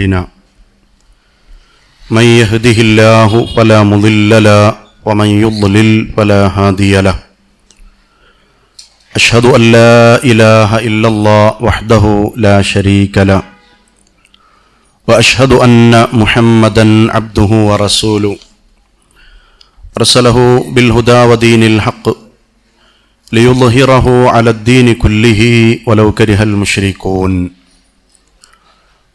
لنا من يهده الله فلا مضل له ومن يضلل فلا هادي له أشهد أن لا إله إلا الله وحده لا شريك له وأشهد أن محمدا عبده ورسوله أرسله بالهدى ودين الحق ليظهره على الدين كله ولو كره المشركون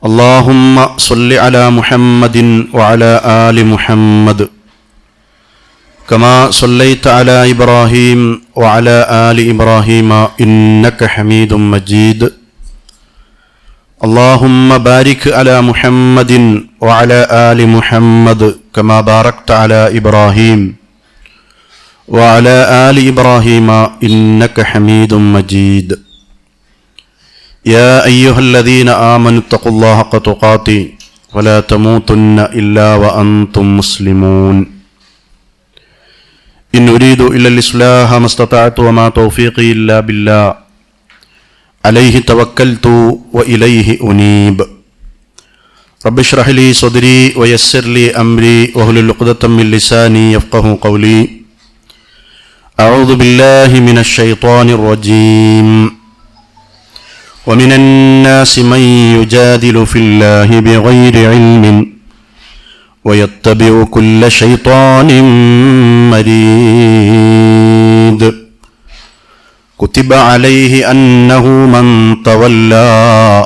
اللهم صل على محمد وعلى آل محمد كما صليت على إبراهيم وعلى آل إبراهيم إنك حميد مجيد اللهم بارك على محمد وعلى آل محمد كما باركت على إبراهيم وعلى آل إبراهيم إنك حميد مجيد يا أيها الذين آمنوا اتقوا الله حق تقاته ولا تموتن إلا وأنتم مسلمون إن أريد إلا الإصلاح ما استطعت وما توفيقي إلا بالله عليه توكلت وإليه أنيب رب اشرح لي صدري ويسر لي أمري واحلل عقدة من لساني يفقهوا قولي أعوذ بالله من الشيطان الرجيم ومن الناس من يجادل في الله بغير علم ويتبع كل شيطان مريد كتب عليه أنه من تولاه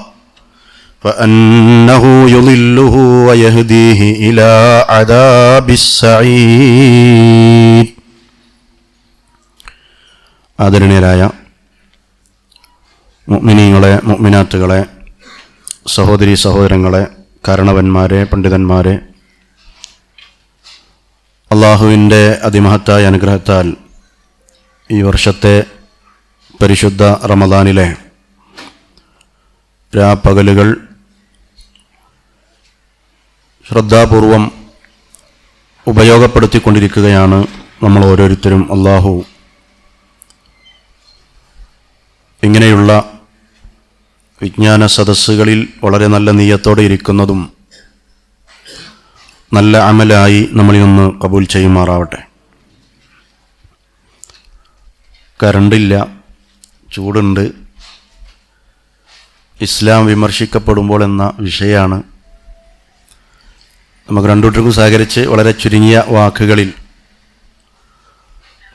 فأنه يضله ويهديه إلى عذاب السعير. ആദരണീയരായ മുഅ്മിനീങ്ങളെ, മുഅ്മിനാത്തുകളെ, സഹോദരീ സഹോദരങ്ങളെ, കാരണവന്മാരെ, പണ്ഡിതന്മാരെ, അള്ളാഹുവിൻ്റെ അതിമഹത്തായ അനുഗ്രഹത്താൽ ഈ വർഷത്തെ പരിശുദ്ധ റമദാനിലെ രാപ്പകലുകൾ ശ്രദ്ധാപൂർവം ഉപയോഗപ്പെടുത്തിക്കൊണ്ടിരിക്കുകയാണ് നമ്മൾ ഓരോരുത്തരും. അള്ളാഹു ഇങ്ങനെയുള്ള വിജ്ഞാന സദസ്സുകളിൽ വളരെ നല്ല നിയ്യത്തോടെ ഇരിക്കുന്നതും നല്ല അമലായി നമ്മളിൽ നിന്ന് കബൂൽ ചെയ്യുമാറാവട്ടെ. കറണ്ടില്ല, ചൂടുണ്ട്, ഇസ്ലാം വിമർശിക്കപ്പെടുമ്പോൾ എന്ന വിഷയമാണ്. നമുക്ക് രണ്ടുകൂട്ടർക്കും സഹകരിച്ച് വളരെ ചുരുങ്ങിയ വാക്കുകളിൽ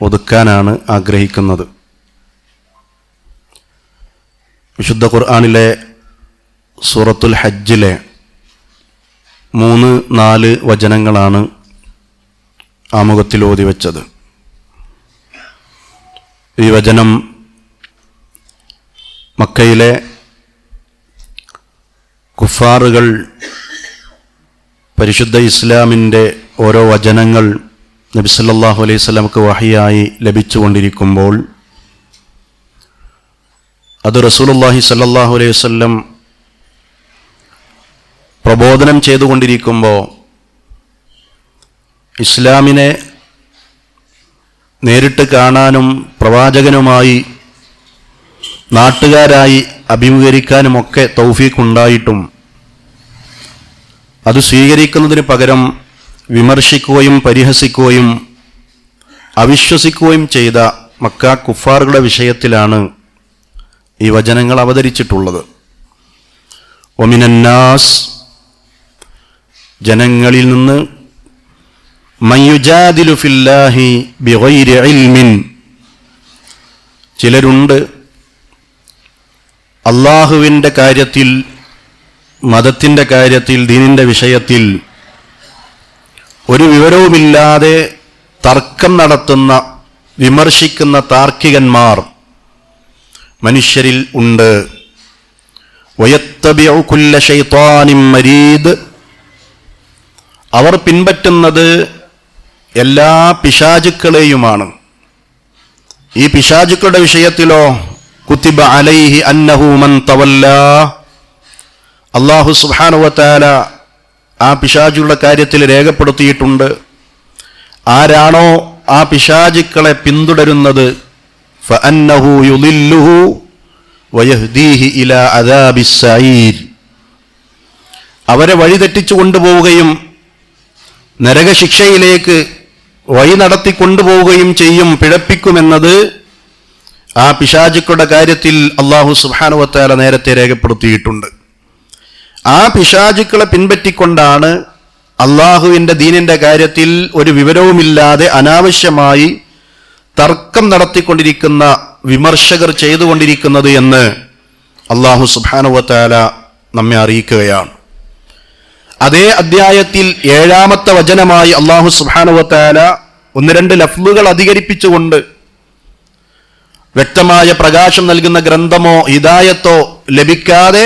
ഒതുക്കാനാണ് ആഗ്രഹിക്കുന്നത്. വിശുദ്ധ ഖുർആനിലെ സൂറത്തുൽ ഹജ്ജിലെ 3-4 വചനങ്ങളാണ് ആമുഖത്തിൽ ഓതി വെച്ചത്. ഈ വചനം മക്കയിലെ കുഫാറുകൾ പരിശുദ്ധ ഇസ്ലാമിൻ്റെ ഓരോ വചനങ്ങൾ നബി സല്ലല്ലാഹു അലൈഹി വസല്ലമക്ക് വഹിയായി ലഭിച്ചുകൊണ്ടിരിക്കുമ്പോൾ അത് റസൂലുള്ളാഹി സല്ലല്ലാഹു അലൈഹി വസല്ലം പ്രബോധനം ചെയ്തുകൊണ്ടിരിക്കുമ്പോൾ ഇസ്ലാമിനെ നേരിട്ട് കാണാനും പ്രവാചകനുമായി നാട്ടുകാരായി അഭിമുഖീകരിക്കാനുമൊക്കെ തൗഫീഖുണ്ടായിട്ടും അത് സ്വീകരിക്കുന്നതിന് പകരം വിമർശിക്കുകയും പരിഹസിക്കുകയും അവിശ്വസിക്കുകയും ചെയ്ത മക്ക കുഫാറുകളുടെ വിഷയത്തിലാണ് ഈ വചനങ്ങൾ അവതരിച്ചിട്ടുള്ളത്. ഒമിനന്നാസ്, ജനങ്ങളിൽ നിന്ന്, മയ്യുജാദിലു ഫില്ലാഹി ബിഗൈരി ഇൽമിൻ, ചിലരുണ്ട് അള്ളാഹുവിൻ്റെ കാര്യത്തിൽ, മതത്തിൻ്റെ കാര്യത്തിൽ, ദീനിൻ്റെ വിഷയത്തിൽ ഒരു വിവരവുമില്ലാതെ തർക്കം നടത്തുന്ന, വിമർശിക്കുന്ന താർക്കികന്മാർ മനുഷ്യരിൽ ഉണ്ട്. വയത്തബിഉ കുല്ല ശൈത്താനിൻ മരീദ്, അവർ പിൻപറ്റുന്നത് എല്ലാ പിശാചുക്കളെയുമാണ്. ഈ പിശാചുക്കളുടെ വിഷയത്തിലോ കുത്തിബ അലൈഹി അന്നഹു മൻ തവല്ലാ, അല്ലാഹു സുബ്ഹാനഹു വ തആല ആ പിശാചുകളുടെ കാര്യത്തിൽ രേഖപ്പെടുത്തിയിട്ടുണ്ട്. ആരാണോ ആ പിശാചുക്കളെ പിന്തുടരുന്നത് ഫഅന്നഹു യുളില്ലുഹു വയഹ്ദീഹി ഇലാ അദാബിസ് സഈർ, അവരെ വഴിതെറ്റിച്ചു കൊണ്ടുപോവുകയും നരകശിക്ഷയിലേക്ക് വഴി നടത്തി കൊണ്ടുപോവുകയും ചെയ്യും, പിഴപ്പിക്കുമെന്നത് ആ പിശാചുക്കളുടെ കാര്യത്തിൽ അല്ലാഹു സുബ്ഹാനഹു വ തആല നേരത്തെ രേഖപ്പെടുത്തിയിട്ടുണ്ട്. ആ പിശാചുക്കളെ പിൻപറ്റിക്കൊണ്ടാണ് അള്ളാഹുവിൻ്റെ ദീനിന്റെ കാര്യത്തിൽ ഒരു വിവരവുമില്ലാതെ അനാവശ്യമായി തർക്കം നടത്തിക്കൊണ്ടിരിക്കുന്ന വിമർശകർ ചെയ്തുകൊണ്ടിരിക്കുന്നത് എന്ന് അല്ലാഹു സുബ്ഹാനഹു വ തആല നമ്മെ അറിയിക്കുകയാണ്. അതേ അധ്യായത്തിൽ 7-ാമത്തെ വചനമായി അല്ലാഹു സുബ്ഹാനഹു വ തആല 1-2 ലഫ്ലുകൾ അധികരിപ്പിച്ചുകൊണ്ട് വ്യക്തമായ പ്രകാശം നൽകുന്ന ഗ്രന്ഥമോ ഹിദായത്തോ ലഭിക്കാതെ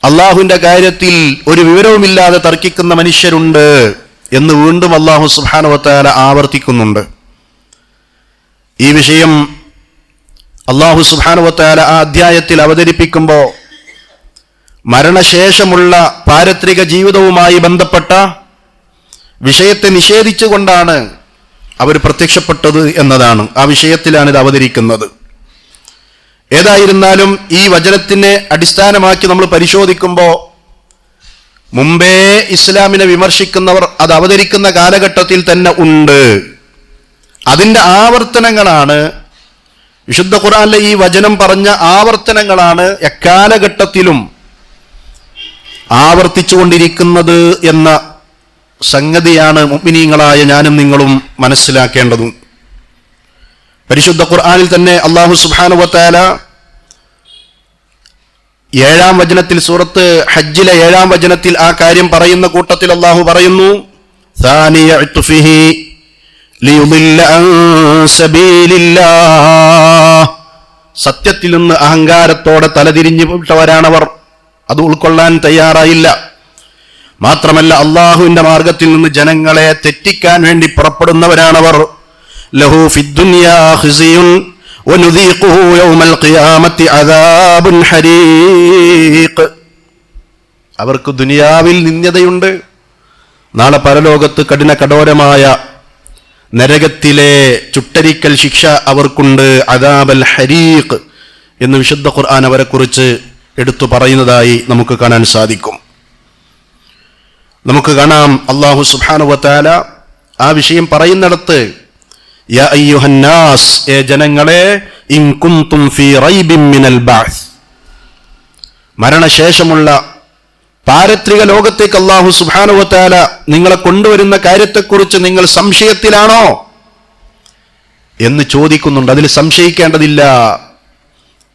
അള്ളാഹുവിന്റെ കാര്യത്തിൽ ഒരു വിവരവുമില്ലാതെ തർക്കിക്കുന്ന മനുഷ്യരുണ്ട് എന്ന് വീണ്ടും അല്ലാഹു സുബ്ഹാനഹു വ തആല ആവർത്തിക്കുന്നുണ്ട്. ഈ വിഷയം അല്ലാഹു സുബ്ഹാനഹു വ തആല ആ അധ്യായത്തിൽ അവതരിപ്പിക്കുമ്പോൾ മരണശേഷമുള്ള പാരത്രിക ജീവിതവുമായി ബന്ധപ്പെട്ട വിഷയത്തെ നിഷേധിച്ചുകൊണ്ടാണ് അവർ പ്രത്യക്ഷപ്പെട്ടത് എന്നതാണ്. ആ വിഷയത്തിലാണ് ഇത് അവതരിക്കുന്നത്. ഏതായിരുന്നാലും ഈ വചനത്തിനെ അടിസ്ഥാനമാക്കി നമ്മൾ പരിശോധിക്കുമ്പോൾ മുമ്പേ ഇസ്ലാമിനെ വിമർശിക്കുന്നവർ അത് അവതരിക്കുന്ന കാലഘട്ടത്തിൽ തന്നെ ഉണ്ട്. അതിൻ്റെ ആവർത്തനങ്ങളാണ് വിശുദ്ധ ഖുർആനിലെ ഈ വചനം പറഞ്ഞ ആവർത്തനങ്ങളാണ് എക്കാലഘട്ടത്തിലും ആവർത്തിച്ചുകൊണ്ടിരിക്കുന്നത് എന്ന സംഗതിയാണ് മുഅ്മിനീങ്ങളായ ഞാനും നിങ്ങളും മനസ്സിലാക്കേണ്ടതും. പരിശുദ്ധ ഖുർആനിൽ തന്നെ അല്ലാഹു സുബ്ഹാനഹു വ തആല 7-ാം വചനത്തിൽ, സൂറത്ത് ഹജ്ജിലെ 7-ാം വചനത്തിൽ ആ കാര്യം പറയുന്ന കൂട്ടത്തിൽ അല്ലാഹു പറയുന്നു, ثاني عطفه ليضل عن سبيل الله. സത്യത്തിൽ നിന്ന് അഹങ്കാരത്തോടെ തലതിരിഞ്ഞു വിട്ടവരാണവർ. അത് ഉൾക്കൊള്ളാൻ തയ്യാറായില്ല. മാത്രമല്ല അള്ളാഹുവിന്റെ മാർഗത്തിൽ നിന്ന് ജനങ്ങളെ തെറ്റിക്കാൻ വേണ്ടി പുറപ്പെടുന്നവരാണവർ. ലഹു ഫിദ്ദുനിയാ ഖിസിയുൻ വനുദീഖുഹു യൗമൽ ഖിയാമത്തി അദാബുൻ ഹരീഖ്. അവർക്ക് ദുനിയാവിൽ നിന്ദ്യതയുണ്ട്, നാളെ പരലോകത്ത് കഠോരമായ നരകത്തിലെ ചുട്ടരിക്കൽ ശിക്ഷ അവർക്കുണ്ട്. അദാബൽ ഹരീഖ് എന്ന് വിശുദ്ധ ഖുർആൻ അവരെക്കുറിച്ച് എടുത്തു പറയുന്നതായി നമുക്ക് കാണാൻ സാധിക്കും. നമുക്ക് കാണാം അല്ലാഹു സുബ്ഹാനഹു വ തആല ആ വിഷയം പറയുന്നിടത്ത്, യാ അയ്യുഹന്നാസ്, ഏ ജനങ്ങളെ, ഇൻ കുൻതും ഫീ റൈബിൻ മിനൽ ബഅസ്, മരണശേഷമുള്ള പാരത്രിക ലോകത്തേക്ക് അല്ലാഹു സുബ്ഹാനഹു വ തആല നിങ്ങളെ കൊണ്ടുവരുന്ന കാര്യത്തെക്കുറിച്ച് നിങ്ങൾ സംശയത്തിലാണോ എന്ന് ചോദിക്കുന്നുണ്ട്. അതിൽ സംശയിക്കേണ്ടതില്ല.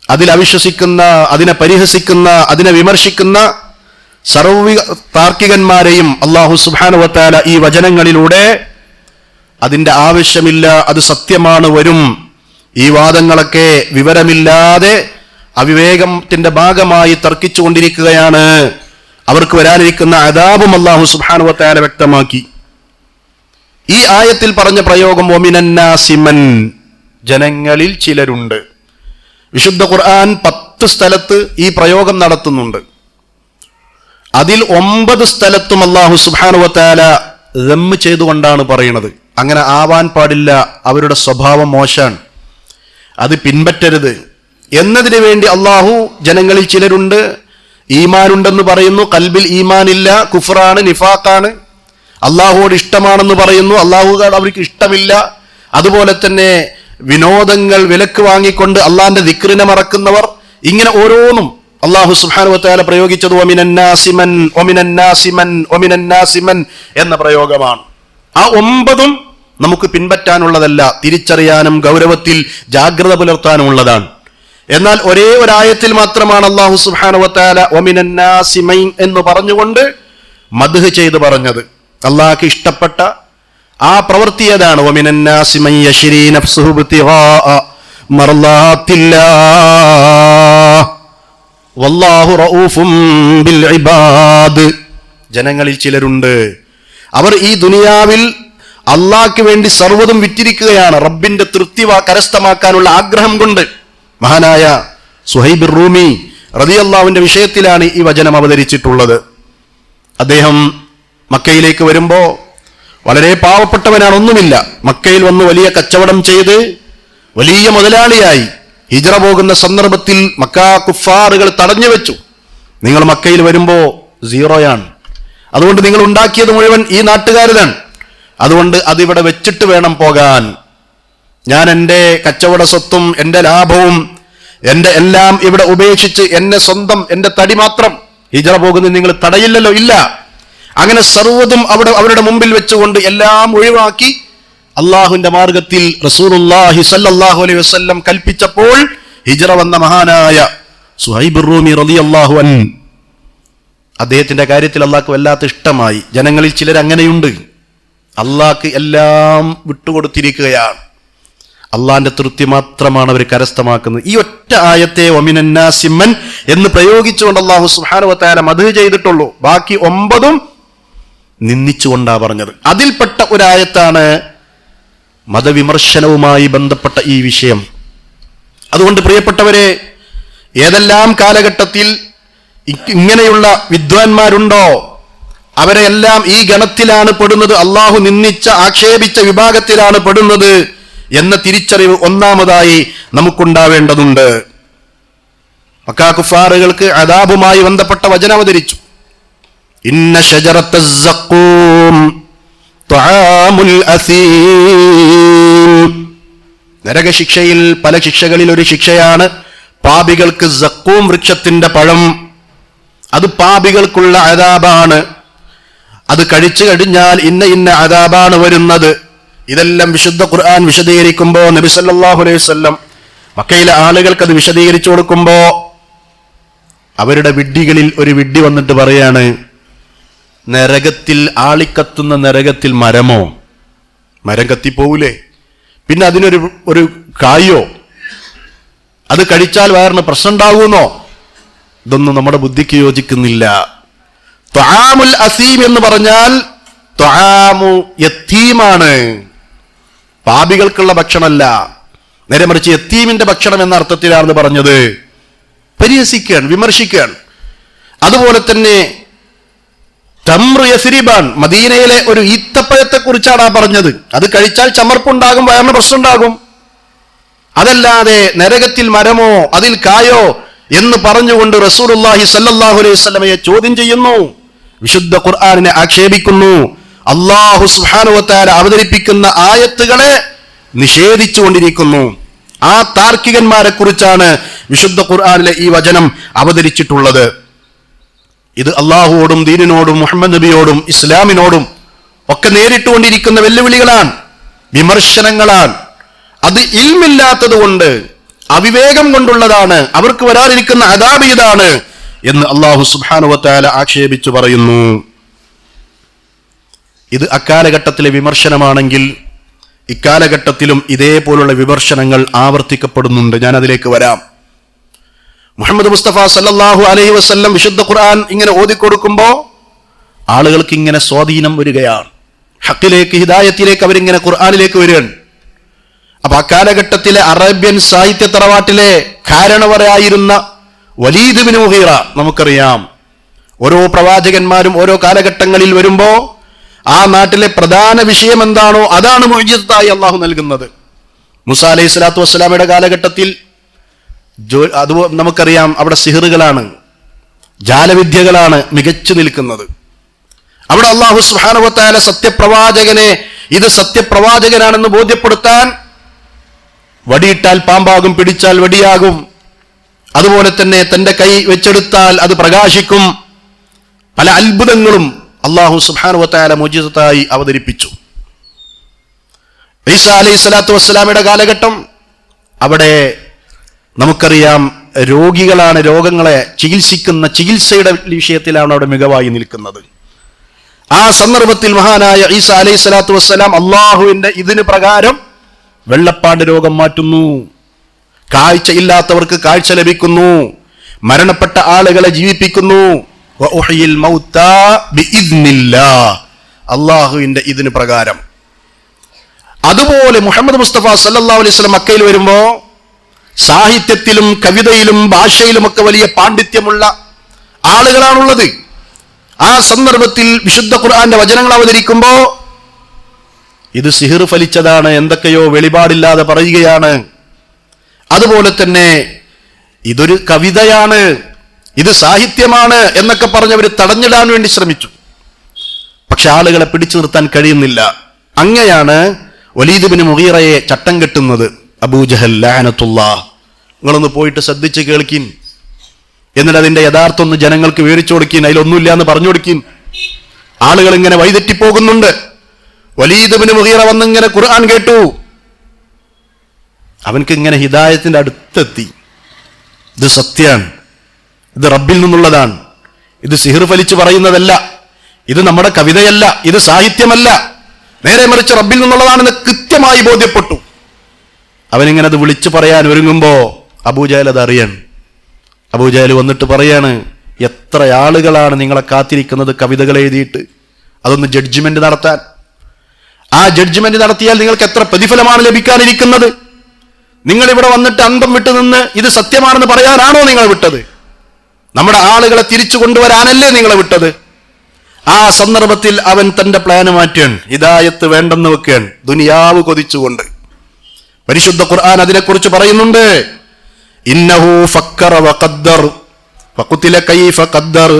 അതിൽ അവിശ്വസിക്കുന്ന, അതിനെ പരിഹസിക്കുന്ന, അതിനെ വിമർശിക്കുന്ന സർവ്വ താർക്കികന്മാരെയും അല്ലാഹു സുബ്ഹാനഹു വ തആല ഈ വചനങ്ങളിലൂടെ അതിൻ്റെ ആവശ്യമില്ല, അത് സത്യമാണ്, വരും, ഈ വാദങ്ങളൊക്കെ വിവരമില്ലാതെ അവിവേകത്തിന്റെ ഭാഗമായി തർക്കിച്ചുകൊണ്ടിരിക്കുകയാണ്, അവർക്ക് വരാനിരിക്കുന്ന അദാബും അല്ലാഹു സുബ്ഹാനഹു വ തആല വ്യക്തമാക്കി. ഈ ആയത്തിൽ പറഞ്ഞ പ്രയോഗം വമിനന്നാസി മൻ, ജനങ്ങളിൽ ചിലരുണ്ട്. വിശുദ്ധ ഖുർആൻ 10 സ്ഥലത്ത് ഈ പ്രയോഗം നടത്തുന്നുണ്ട്. അതിൽ 9 സ്ഥലത്തും അല്ലാഹു സുബ്ഹാനഹു വ തആല ദമ്മ് ചെയ്തുകൊണ്ടാണ് പറയുന്നത്. അങ്ങനെ ആവാൻ പാടില്ല, അവരുടെ സ്വഭാവം മോശാണ്, അത് പിൻപറ്റരുത് എന്നതിന് വേണ്ടി അല്ലാഹു ജനങ്ങളിൽ ചിലരുണ്ട്, ഈമാനുണ്ടെന്ന് പറയുന്നു, കൽബിൽ ഈമാനില്ല, കുഫ്റാണ്, നിഫാഖാണ്, അല്ലാഹുവോട് ഇഷ്ടമാണെന്ന് പറയുന്നു, അല്ലാഹുവോട് അവർക്ക് ഇഷ്ടമില്ല. അതുപോലെ തന്നെ വിനോദങ്ങൾ വിലക്ക് വാങ്ങിക്കൊണ്ട് അള്ളാന്റെ ദിക്റിനെ മറക്കുന്നവർ. ഇങ്ങനെ ഓരോന്നും അല്ലാഹു സുബ്ഹാനഹു വ തആല പ്രയോഗിച്ചത് ഒമിനന്നാസിമൻ എന്ന പ്രയോഗമാണ്. ആ 9ഉം നമുക്ക് പിൻപറ്റാനുള്ളതല്ല, തിരിച്ചറിയാനും ഗൗരവത്തിൽ ജാഗ്രത പുലർത്താനുമുള്ളതാണ്. എന്നാൽ ഒരേ ഒരായത്തിൽ മാത്രമാണ് അല്ലാഹു സുബ്ഹാനഹു വ തആല ഒമിനന്നാസിമൈൻ എന്ന് പറഞ്ഞുകൊണ്ട് മദ്ഹ് ചെയ്ത് പറഞ്ഞത്. അള്ളാഹ്ക്ക് ഇഷ്ടപ്പെട്ട ആ പ്രവൃത്തി ഏതാണ്? വമിനന്നാസി മൻ യശ്രീ നഫ്സുഹു ഇബ്തിഗാഅ മർളാത്തില്ലാഹ് വല്ലാഹു റഊഫും ബിൽ ഇബാദ്. ജനങ്ങളിൽ ചിലരുണ്ട്, അവർ ഈ ദുനിയാവിൽ അള്ളാഹ്ക്ക് വേണ്ടി സർവ്വതും വിറ്റിരിക്കുകയാണ്, റബ്ബിന്റെ തൃപ്തി കരസ്ഥമാക്കാനുള്ള ആഗ്രഹം കൊണ്ട്. മഹാനായ സുഹൈബ് റൂമി റളിയല്ലാഹുവിന്റെ വിഷയത്തിലാണ് ഈ വചനം അവതരിച്ചിട്ടുള്ളത്. അദ്ദേഹം മക്കയിലേക്ക് വരുമ്പോൾ വളരെ പാവപ്പെട്ടവനാണ്, ഒന്നുമില്ല. മക്കയിൽ വന്ന് വലിയ കച്ചവടം ചെയ്ത് വലിയ മുതലാളിയായി. ഹിജ്റ പോകുന്ന സന്ദർഭത്തിൽ മക്ക കുഫാറുകൾ തടഞ്ഞു വെച്ചു. നിങ്ങൾ മക്കയിൽ വരുമ്പോൾ സീറോയാണ്. അതുകൊണ്ട് നിങ്ങൾ ഉണ്ടാക്കിയത് മുഴുവൻ ഈ നാട്ടുകാരുതാണ്. അതുകൊണ്ട് അതിവിടെ വെച്ചിട്ട് വേണം പോകാൻ. ഞാൻ എൻ്റെ കച്ചവട സ്വത്തും എൻ്റെ ലാഭവും എൻ്റെ എല്ലാം ഇവിടെ ഉപേക്ഷിച്ച് എൻ്റെ തടി മാത്രം ഹിജറ പോകുന്നത് നിങ്ങൾ തടയില്ലല്ലോ, ഇല്ല. അങ്ങനെ സർവ്വതും അവരുടെ മുമ്പിൽ വെച്ചുകൊണ്ട് എല്ലാം ഒഴിവാക്കി അള്ളാഹുവിന്റെ മാർഗത്തിൽ റസൂലുള്ളാഹി സ്വല്ലല്ലാഹു അലൈഹി വസല്ലം കൽപ്പിച്ചപ്പോൾ ഹിജറ വന്ന മഹാനായ സുഹൈബ് റൂമി റളിയല്ലാഹു അൻഹു, അദ്ദേഹത്തിന്റെ കാര്യത്തിൽ അള്ളാഹ്ക്ക് വല്ലാത്ത ഇഷ്ടമായി. ജനങ്ങളിൽ ചിലർ അങ്ങനെയുണ്ട്, അള്ളാഹ്ക്ക് എല്ലാം വിട്ടുകൊടുത്തിരിക്കുകയാണ്, അള്ളാഹിന്റെ തൃപ്തി മാത്രമാണ് അവർ കരസ്ഥമാക്കുന്നത്. ഈ ഒറ്റ ആയത്തെ വമിനന്നാസിമൻ എന്ന് പ്രയോഗിച്ചുകൊണ്ട് അള്ളാഹു സുബ്ഹാനഹു വ തആല മദ്ഹ് ചെയ്തിട്ടുള്ളൂ. ബാക്കി 9 നിന്ദിച്ചുകൊണ്ടാ പറഞ്ഞത്. അതിൽപ്പെട്ട ഒരായത്താണ് മതവിമർശനവുമായി ബന്ധപ്പെട്ട ഈ വിഷയം. അതുകൊണ്ട് പ്രിയപ്പെട്ടവരെ, ഏതെല്ലാം കാലഘട്ടത്തിൽ ഇങ്ങനെയുള്ള വിദ്വാൻമാരുണ്ടോ അവരെല്ലാം ഈ ഗണത്തിലാണ് പെടുന്നത്, അള്ളാഹു നിന്ദിച്ച ആക്ഷേപിച്ച വിഭാഗത്തിലാണ് പെടുന്നത് എന്ന തിരിച്ചറിവ് ഒന്നാമതായി നമുക്കുണ്ടാവേണ്ടതുണ്ട്. മക്കാ കുഫാറുകൾക്ക് അദാബുമായി ബന്ധപ്പെട്ട വചനം അവതരിച്ചു. ഇന്ന ശജറത്തസ് സഖൂം തുആമുൽ അസീം. നരകശിക്ഷയിൽ പല ശിക്ഷകളിൽ ഒരു ശിക്ഷയാണ് പാപികൾക്ക് സഖൂം വൃക്ഷത്തിന്റെ പഴം. അത് പാപികൾക്കുള്ള അദാബാണ്. അത് കഴിച്ചു കഴിഞ്ഞാൽ ഇന്ന അദാബാണ് വരുന്നത്. ഇതെല്ലാം വിശുദ്ധ ഖുർആൻ വിശദീകരിക്കുമ്പോൾ നബി സല്ലല്ലാഹു അലൈഹി വസല്ലം മക്കയിലെ ആളുകൾക്ക് അത് വിശദീകരിച്ചു കൊടുക്കുമ്പോ അവരുടെ വിഡ്ഢികളിൽ ഒരു വിഡ്ഢി വന്നിട്ട് പറയാണ്, നരകത്തിൽ ആളിക്കത്തുന്ന നരകത്തിൽ മരം കത്തിപ്പോവൂലേ, പിന്നെ അതിനൊരു കായോ, അത് കഴിച്ചാൽ വയറിന് പ്രശ്നം ഉണ്ടാകുമെന്നോ? ഇതൊന്നും നമ്മുടെ ബുദ്ധിക്ക് യോജിക്കുന്നില്ല. ത്വആമുൽ അസീം എന്ന് പറഞ്ഞാൽ ത്വആമു യത്തീമാണ്, പാപികൾക്കുള്ള ഭക്ഷണമല്ല, നേരെ മറിച്ച് യത്തീമിന്റെ ഭക്ഷണം എന്ന അർത്ഥത്തിലാണ് പറഞ്ഞത്. പരിഹസിക്കുകയാണ്, വിമർശിക്കുകയാണ്. അതുപോലെ തന്നെ തംറു യസ്രിബാൻ, മദീനയിലെ ഒരു ഈത്തപ്പഴത്തെ കുറിച്ചാണ് പറഞ്ഞത്. അത് കഴിച്ചാൽ ചമർപ്പുണ്ടാകും, വയറിന് പ്രശ്നമുണ്ടാകും. അതല്ലാതെ നരകത്തിൽ മരമോ അതിൽ കായോ എന്ന് പറഞ്ഞുകൊണ്ട് റസൂലുള്ളാഹി സ്വല്ലല്ലാഹു അലൈഹി വസല്ലമയെ ചോദ്യം ചെയ്യുന്നു, വിശുദ്ധ ഖുർആനിനെ ആക്ഷേപിക്കുന്നു, അല്ലാഹു സുബ്ഹാനഹു വ തആല അവതരിപ്പിക്കുന്ന ആയത്തുകളെ നിഷേധിച്ചുകൊണ്ടിരിക്കുന്നു. ആ താർക്കികന്മാരെ കുറിച്ചാണ് വിശുദ്ധ ഖുർആനിലെ ഈ വചനം അവതരിച്ചിട്ടുള്ളത്. ഇത് അള്ളാഹുവോടും ദീനിനോടും മുഹമ്മദ് നബിയോടും ഇസ്ലാമിനോടും ഒക്കെ നേരിട്ടുകൊണ്ടിരിക്കുന്ന വെല്ലുവിളികളാണ്, വിമർശനങ്ങളാണ്. അത് ഇൽമില്ലാത്തത് കൊണ്ട്, അവിവേകം കൊണ്ടുള്ളതാണ്, അവർക്ക് വരാനിരിക്കുന്ന അദാബ് ഇതാണ് എന്ന് അല്ലാഹു സുബ്ഹാനഹു വ തആല ആക്ഷേപിച്ചു പറയുന്നു. ഇത് അക്കാലഘട്ടത്തിലെ വിമർശനമാണെങ്കിൽ ഇക്കാലഘട്ടത്തിലും ഇതേപോലുള്ള വിമർശനങ്ങൾ ആവർത്തിക്കപ്പെടുന്നുണ്ട്. ഞാൻ അതിലേക്ക് വരാം. മുഹമ്മദ് മുസ്തഫ സല്ലല്ലാഹു അലൈഹി വസല്ലം വിശുദ്ധ ഖുർആൻ ഇങ്ങനെ ഓതിക്കൊടുക്കുമ്പോ ആളുകൾക്ക് ഇങ്ങനെ സ്വാധീനം വരികയാണ്, ഹക്കിലേക്ക്, ഹിദായത്തിലേക്ക് അവരിങ്ങനെ ഖുർആനിലേക്ക് വരികയാണ്. അപ്പൊ ആ കാലഘട്ടത്തിലെ അറേബ്യൻ സാഹിത്യ തറവാട്ടിലെ കാരണവരായിരുന്ന വലീദ് ബിൻ മുഗീറ, നമുക്കറിയാം, ഓരോ പ്രവാചകന്മാരും ഓരോ കാലഘട്ടങ്ങളിൽ വരുമ്പോ ആ നാട്ടിലെ പ്രധാന വിഷയം എന്താണോ അതാണ് മുഅ്ജിസത്തായി അള്ളാഹു നൽകുന്നത്. മൂസ അലൈഹി സ്വലാത്തു വസ്സലാമയുടെ കാലഘട്ടത്തിൽ അത് നമുക്കറിയാം, അവിടെ സിഹറുകളാണ്, ജാലവിദ്യകളാണ് മികച്ചു നിൽക്കുന്നത്. അവിടെ അള്ളാഹു സുബ്ഹാനഹു വ തആല സത്യപ്രവാചകനെ ഇത് സത്യപ്രവാചകനാണെന്ന് ബോധ്യപ്പെടുത്താൻ വടിയിട്ടാൽ പാമ്പാകും, പിടിച്ചാൽ വടിയാകും, അതുപോലെ തന്നെ തന്റെ കൈ വെച്ചെടുത്താൽ അത് പ്രകാശിക്കും. പല അത്ഭുതങ്ങളും അള്ളാഹു സുബ്ഹാനഹു വ തആല മുഅ്ജിസത്തായി അവതരിപ്പിച്ചു. ഈസാ അലൈഹി സ്വലാത്തു വസ്സലാമയുടെ കാലഘട്ടം, അവിടെ നമുക്കറിയാം രോഗികളാണ്, രോഗങ്ങളെ ചികിത്സിക്കുന്ന ചികിത്സയുടെ വിഷയത്തിലാണ് അവിടെ മികവായി നിൽക്കുന്നത്. ആ സന്ദർഭത്തിൽ മഹാനായ ഈസാ അലൈഹി സ്വലാത്തു വസ്സലാം അള്ളാഹുവിന്റെ ഇതിന് പ്രകാരം വെള്ളപ്പാണ്ട് രോഗം മാറ്റുന്നു, കാഴ്ച ഇല്ലാത്തവർക്ക് കാഴ്ച ലഭിക്കുന്നു, മരണപ്പെട്ട ആളുകളെ ജീവിപ്പിക്കുന്നു. അള്ളാഹുവിന്റെ ഇതിന് പ്രകാരം. അതുപോലെ മുഹമ്മദ് മുസ്തഫ സല്ലല്ലാഹു അലൈഹി വസല്ലം മക്കയിൽ വരുമ്പോ സാഹിത്യത്തിലും കവിതയിലും ഭാഷയിലുമൊക്കെ വലിയ പാണ്ഡിത്യമുള്ള ആളുകളാണുള്ളത്. ആ സന്ദർഭത്തിൽ വിശുദ്ധ ഖുർആന്റെ വചനങ്ങൾ അവതരിക്കുമ്പോ ഇത് സിഹിർ ഫലിച്ചതാണ്, എന്തൊക്കെയോ വെളിപാടില്ലാതെ പറയുകയാണ്. അതുപോലെ തന്നെ ഇതൊരു കവിതയാണ്, ഇത് സാഹിത്യമാണ് എന്നൊക്കെ പറഞ്ഞവർ തടഞ്ഞിടാൻ വേണ്ടി ശ്രമിച്ചു. പക്ഷെ ആളുകളെ പിടിച്ചു നിർത്താൻ കഴിയുന്നില്ല. അങ്ങനെയാണ് വലീദ് ബിൻ മുഗീറയെ ചട്ടം കെട്ടുന്നത് അബൂജഹൽ ലഅനത്തുല്ലാഹ്. നിങ്ങളൊന്ന് പോയിട്ട് ശ്രദ്ധിച്ച് കേൾക്കിൻ, എന്നിട്ട് അതിന്റെ യഥാർത്ഥം ഒന്ന് ജനങ്ങൾക്ക് വിവരിച്ചു കൊടുക്കിൻ, അതിലൊന്നുമില്ല എന്ന് പറഞ്ഞു കൊടുക്കിൻ. ആളുകൾ ഇങ്ങനെ വഴിതെറ്റിപ്പോകുന്നുണ്ട്. വലീദ് ബിൻ മുഗീറ വന്നിങ്ങനെ ഖുർആൻ കേട്ടു. അവൻക്ക് ഇങ്ങനെ ഹിദായത്തിന്റെ അടുത്തെത്തി. ഇത് സത്യാണ്, ഇത് റബ്ബിൽ നിന്നുള്ളതാണ്, ഇത് സിഹിർ ഫലിച്ചു പറയുന്നതല്ല, ഇത് നമ്മുടെ കവിതയല്ല, ഇത് സാഹിത്യമല്ല, നേരെ മറിച്ച് റബ്ബിൽ നിന്നുള്ളതാണെന്ന് കൃത്യമായി ബോധ്യപ്പെട്ടു. അവനിങ്ങനെ അത് വിളിച്ചു പറയാൻ ഒരുങ്ങുമ്പോ അബൂജഹൽ അത് അറിയാൻ. അബൂജഹൽ വന്നിട്ട് പറയാണ്, എത്ര ആളുകളാണ് നിങ്ങളെ കാത്തിരിക്കുന്നത് കവിതകൾ എഴുതിയിട്ട് അതൊന്ന് ജഡ്ജ്മെന്റ് നടത്താൻ. ആ ജഡ്ജ്മെന്റ് നടത്തിയാൽ നിങ്ങൾക്ക് എത്ര പ്രതിഫലമാണ് ലഭിക്കാനിരിക്കുന്നത്? നിങ്ങൾ ഇവിടെ വന്നിട്ട് അന്തം വിട്ടു നിന്ന് ഇത് സത്യമാണെന്ന് പറയാനാണോ നിങ്ങൾ വിട്ടത്? നമ്മുടെ ആളുകളെ തിരിച്ചു കൊണ്ടുവരാനല്ലേ നിങ്ങളെ വിട്ടത്? ആ സന്ദർഭത്തിൽ അവൻ തന്റെ പ്ലാന് മാറ്റാൻ, ഹിദായത്ത് വേണ്ടെന്ന് വെക്കാൻ, ദുനിയാവ് കൊതിച്ചുകൊണ്ട്. പരിശുദ്ധ ഖുർആൻ അതിനെക്കുറിച്ച് പറയുന്നുണ്ട്, ഇന്നഹു ഫക്കറ വഖദ്ദർ ഫഖുതില കൈഫ ഖദ്ദർ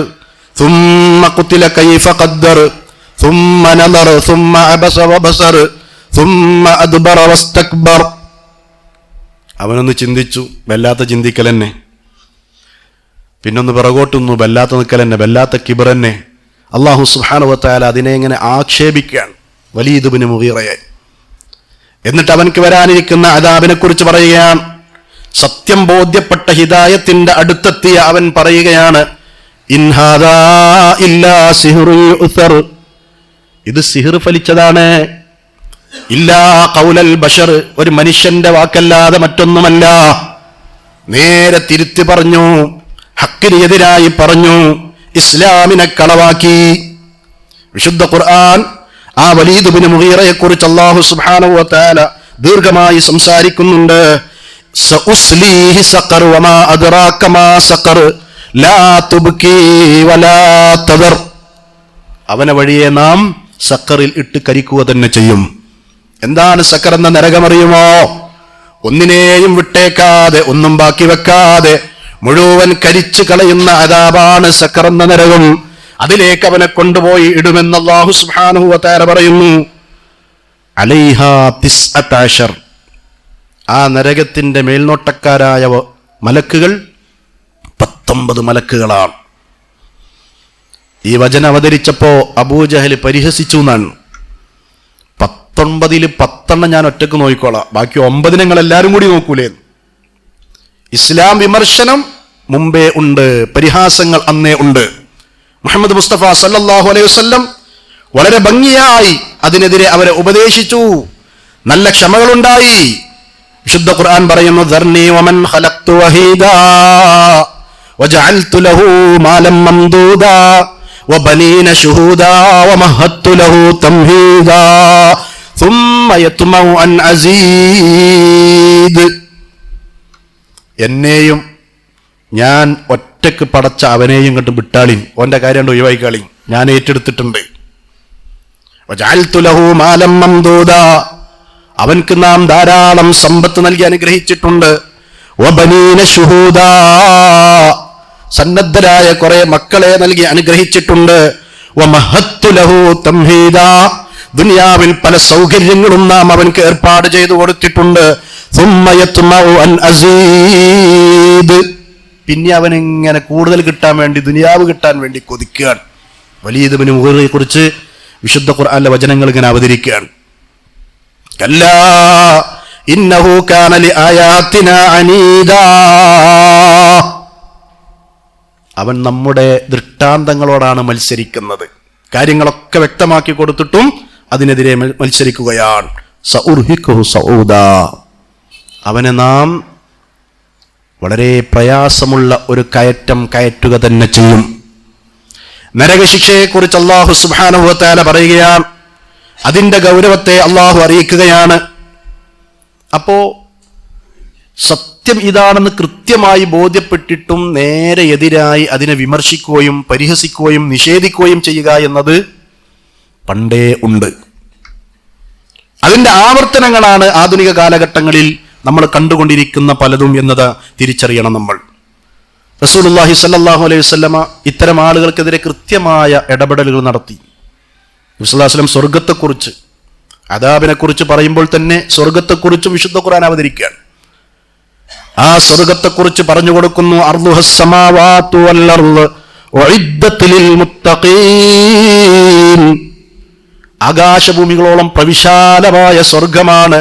ثم قتل كيف قدر ثم نظر ثم عبس وبصر ثم أدبر واستكبر. അവനൊന്ന് ചിന്തിച്ചു, വല്ലാത്ത ചിന്തിക്കലെന്നെ. പിന്നൊന്ന് പിറകോട്ടൊന്നു, വല്ലാത്ത നിൽക്കലെന്നെ, വല്ലാത്ത കിബറന്നെ. അല്ലാഹു സുബ്ഹാനഹു വ തആല അതിനെ ഇങ്ങനെ ആക്ഷേപിക്കുകയാണ് വലീദ് ഇബ്നു മുഗീറയെ. എന്നിട്ട് അവൻക്ക് വരാനിരിക്കുന്ന അദാബിനെ കുറിച്ച് പറയുകയാണ്. സത്യം ബോധ്യപ്പെട്ട ഹിദായത്തിന്റെ അടുത്തെത്തിയ അവൻ പറയുകയാണ്, ഇൻ ഹാദാ ഇല്ലാ സിഹ്റുൻ യുഅ്സർ. ഇത് സിഹിർ ഫലിച്ചതാണ്. ഇല്ലാ ഖൗലൽ ബശർ, ഒരു മനുഷ്യന്റെ വാക്കല്ലാതെ മറ്റൊന്നുമല്ല. നേരെ തിരുത്തി പറഞ്ഞു, ഹക്കിന് എതിരായി പറഞ്ഞു, ഇസ്ലാമിനെ കളവാക്കി. വിശുദ്ധ ഖുർആൻ ആ വലീദ് ഇബ്നു മുഗീറയെ കുറിച്ച് അല്ലാഹു സുബ്ഹാനഹു വ തആല ദീർഘമായി സംസാരിക്കുന്നുണ്ട്. സഉസ്ലീഹി സഖർ വമാ അദ്റാക മാ സഖർ ലാ തുബ്കി വലാ തദർ. അവനെ വഴിയെ നാം സഖറിൽ ഇട്ട് കരിക്കുക തന്നെ ചെയ്യും. എന്താണ് സഖർ എന്ന നരകമറിയുമോ? ഒന്നിനെയും വിട്ടേക്കാതെ, ഒന്നും ബാക്കി വെക്കാതെ മുഴുവൻ കരിച്ചു കളയുന്ന അദാബാണ് സഖർ എന്ന നരകം. അതിലേക്ക് അവനെ കൊണ്ടുപോയി ഇടുമെന്ന് അല്ലാഹു സുബ്ഹാനഹു വ തആല പറയുന്നു. അലൈഹാ 19. ആ നരകത്തിന്റെ മേൽനോട്ടക്കാരായ മലക്കുകൾ 19 മലക്കുകളാണ്. ഈ വചനം അവതരിച്ചപ്പോ അബൂജഹൽ പരിഹസിച്ചു എന്നാണ്. 19 10 ഞാൻ ഒറ്റക്ക് നോക്കിക്കോളാം, ബാക്കി 9 നിങ്ങൾ എല്ലാവരും കൂടി നോക്കൂലേ? ഇസ്ലാം വിമർശനം മുമ്പേ ഉണ്ട്, പരിഹാസങ്ങൾ അന്നേ ഉണ്ട്. മുഹമ്മദ് മുസ്തഫ സല്ലല്ലാഹു അലൈഹി വസല്ലം വളരെ ഭംഗിയായി അതിനെതിരെ അവരെ ഉപദേശിച്ചു. നല്ല ക്ഷമകളുണ്ടായി. വിശുദ്ധ ഖുർആൻ പറയുന്നു, ദർനി വമൻ ഖലഖ്തു വഹീദാ വജഅൽതു ലഹു മാലം മംദൂദാ വബനീന ശുഹൂദാ വമഹത്തു ലഹു തംഹീദാ ثم يطمع أن أزيد. എന്നെയും ഞാൻ ഒറ്റക്ക് പടച്ച അവനെയും കണ്ട് വിട്ടാളിൻ, ഓന്റെ കാര്യം ഒഴിവായിക്കാളിൻ, ഞാൻ ഏറ്റെടുത്തിട്ടുണ്ട്. വജഅൽതു ലഹു മാലം മംദൂദാ, അവൻക്ക് നാം ധാരാളം സമ്പത്ത് നൽകി അനുഗ്രഹിച്ചിട്ടുണ്ട്. വബനീന ശുഹൂദാ, സന്നദ്ധരായ കുറെ മക്കളെ നൽകി അനുഗ്രഹിച്ചിട്ടുണ്ട്. വമഹത്തു ലഹു തംഹീദാ, ദുനിയാവിൽ പല സൗകര്യങ്ങളും നാം അവൻക്ക് ഏർപ്പാട് ചെയ്തു കൊടുത്തിട്ടുണ്ട്. സുമ്മ യത്മഉ അൻ അസീദ്, പിന്നെ അവൻ ഇങ്ങനെ കൂടുതൽ കിട്ടാൻ വേണ്ടി, ദുനിയാവ് കിട്ടാൻ വേണ്ടി കൊതിക്കുകയാണ്. വലീദ് ഇബ്നു മുഗീറയെ കുറിച്ച് വിശുദ്ധ ഖുർആനിലെ വചനങ്ങൾ ഇങ്ങനെ അവതരിക്കുകയാണ്. കല്ലാ ഇന്നഹു കാന ലിആയാതിനാ അനീദാ, അവൻ നമ്മുടെ ദൃഷ്ടാന്തങ്ങളോടാണ് മത്സരിക്കുന്നത്. കാര്യങ്ങളൊക്കെ വ്യക്തമാക്കി കൊടുത്തിട്ടും അതിനെതിരെ മത്സരിക്കുകയാണ്. സഉർഹിഖുഹു സഊദാ, അവനെ നാം വളരെ പ്രയാസമുള്ള ഒരു കയറ്റം കയറ്റുക തന്നെ ചെയ്യും. നരകശിക്ഷയെക്കുറിച്ച് അല്ലാഹു സുബ്ഹാനഹു വ തആല പറയുകയാണ്. അതിന്റെ ഗൗരവത്തെ അല്ലാഹു അറിയിക്കുകയാണ്. അപ്പോ സത്യം ഇതാണെന്ന് കൃത്യമായി ബോധ്യപ്പെട്ടിട്ടും നേരെ എതിരായി അതിനെ വിമർശിക്കുകയും പരിഹസിക്കുകയും നിഷേധിക്കുകയും ചെയ്യുക എന്നത് പണ്ടേ ഉണ്ട്. അതിന്റെ ആവർത്തനങ്ങളാണ് ആധുനിക കാലഘട്ടങ്ങളിൽ നമ്മൾ കണ്ടുകൊണ്ടിരിക്കുന്ന പലതും എന്നത് തിരിച്ചറിയണം നമ്മൾ. റസൂലുള്ളാഹി സ്വല്ലല്ലാഹു അലൈഹി വസല്ലമ ഇത്തരം ആളുകൾക്കെതിരെ കൃത്യമായ ഇടപെടലുകൾ നടത്തി. നബി സല്ലല്ലാഹു അലൈഹി വസല്ലം സ്വർഗത്തെക്കുറിച്ച്, അദാബിനെക്കുറിച്ച് പറയുമ്പോൾ തന്നെ സ്വർഗത്തെക്കുറിച്ചും വിശുദ്ധ ഖുർആൻ അവതരിക്കുകയാണ്. ആ സ്വർഗത്തെക്കുറിച്ച് പറഞ്ഞു കൊടുക്കുന്നു, അർളുഹസ് സമാവാതു വൽ അർള് ഉഇദ്ദത് ലിൽ മുത്തഖീൻ. ആകാശഭൂമികളോളം പ്രവിശാലമായ സ്വർഗമാണ്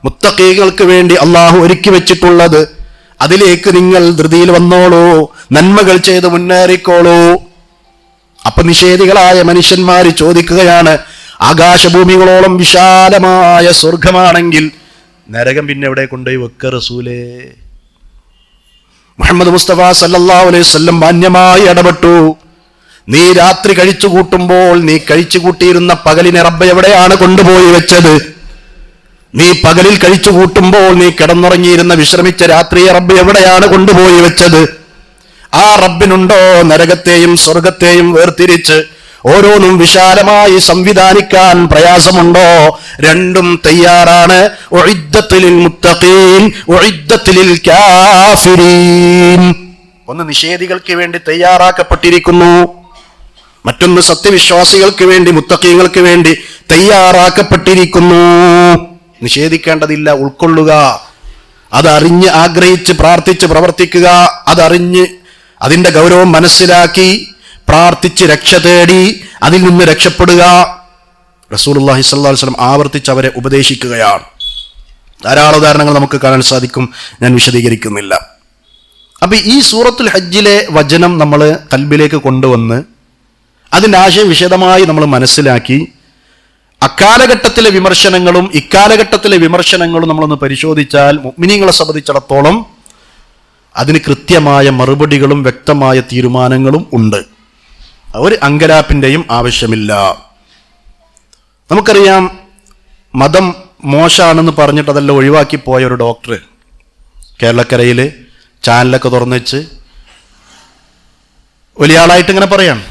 മുത്തഖീകൾക്ക് വേണ്ടി അള്ളാഹു ഒരുക്കി വെച്ചിട്ടുള്ളത്. അതിലേക്ക് നിങ്ങൾ ധൃതിയിൽ വന്നോളൂ, നന്മകൾ ചെയ്ത് മുന്നേറിക്കോളൂ. അപ്പൊ നിഷേധികളായ മനുഷ്യന്മാർ ചോദിക്കുകയാണ്, ആകാശഭൂമികളോളം വിശാലമായ സ്വർഗമാണെങ്കിൽ നരകം പിന്നെ എവിടെ കൊണ്ടുപോയി വെക്ക റസൂലേ? മുഹമ്മദ് മുസ്തഫ സല്ലല്ലാഹു അലൈഹി വസല്ലം മാന്യമായി ഇടപെട്ടു. നീ രാത്രി കഴിച്ചു കൂട്ടുമ്പോൾ നീ കഴിച്ചു കൂട്ടിയിരുന്ന പകലിനെ റബ്ബ് എവിടെയാണ് കൊണ്ടുപോയി വെച്ചത്? നീ പകലിൽ കഴിച്ചു കൂട്ടുമ്പോൾ നീ കിടന്നുറങ്ങിയിരുന്ന വിശ്രമിച്ച രാത്രിയെ റബ്ബ് എവിടെയാണ് കൊണ്ടുപോയി വെച്ചത്? ആ റബ്ബിനുണ്ടോ നരകത്തെയും സ്വർഗത്തെയും വേർതിരിച്ച് ഓരോന്നും വിശാലമായി സംവിധാനിക്കാൻ പ്രയാസമുണ്ടോ? രണ്ടും തയ്യാറാണ്. ഉഇദ്ദത് ലിൽ മുത്തഖീൻ ഉഇദ്ദത് ലിൽ കാഫിരീൻ. ഒന്ന് നിഷേധികൾക്ക് വേണ്ടി തയ്യാറാക്കപ്പെട്ടിരിക്കുന്നു, മറ്റൊന്ന് സത്യവിശ്വാസികൾക്ക് വേണ്ടി, മുത്തഖീങ്ങൾക്ക് വേണ്ടി തയ്യാറാക്കപ്പെട്ടിരിക്കുന്നു. നിഷേധിക്കേണ്ടതില്ല, ഉൾക്കൊള്ളുക. അതറിഞ്ഞ് ആഗ്രഹിച്ച് പ്രാർത്ഥിച്ച് പ്രവർത്തിക്കുക. അതറിഞ്ഞ് അതിന്റെ ഗൗരവം മനസ്സിലാക്കി പ്രാർത്ഥിച്ച് രക്ഷ തേടി അതിൽ നിന്ന് രക്ഷപ്പെടുക. റസൂലുള്ളാഹി സ്വല്ലല്ലാഹു അലൈഹി വസല്ലം ആവർത്തിച്ച് അവരെ ഉപദേശിക്കുകയാണ്. ധാരാളം ഉദാഹരണങ്ങൾ നമുക്ക് കാണാൻ സാധിക്കും, ഞാൻ വിശദീകരിക്കുന്നില്ല. അപ്പൊ ഈ സൂറത്തുൽ ഹജ്ജിലെ വചനം നമ്മൾ ഖൽബിലേക്ക് കൊണ്ടുവന്ന് അതിൻ്റെ ആശയം വിശദമായി നമ്മൾ മനസ്സിലാക്കി അക്കാലഘട്ടത്തിലെ വിമർശനങ്ങളും ഇക്കാലഘട്ടത്തിലെ വിമർശനങ്ങളും നമ്മളൊന്ന് പരിശോധിച്ചാൽ മുഅ്മിനീങ്ങളെ സംബന്ധിച്ചിടത്തോളം അതിന് കൃത്യമായ മറുപടികളും വ്യക്തമായ തീരുമാനങ്ങളും ഉണ്ട്. ഒരു അങ്കലാപ്പിൻ്റെയും ആവശ്യമില്ല. നമുക്കറിയാം, മതം മോശമാണെന്ന് പറഞ്ഞിട്ട് അതെല്ലാം ഒഴിവാക്കി പോയ ഒരു ഡോക്ടർ കേരളക്കരയിൽ ചാനലൊക്കെ തുറന്നു വെച്ച് വലിയ ആളായിട്ട് ഇങ്ങനെ പറയാം.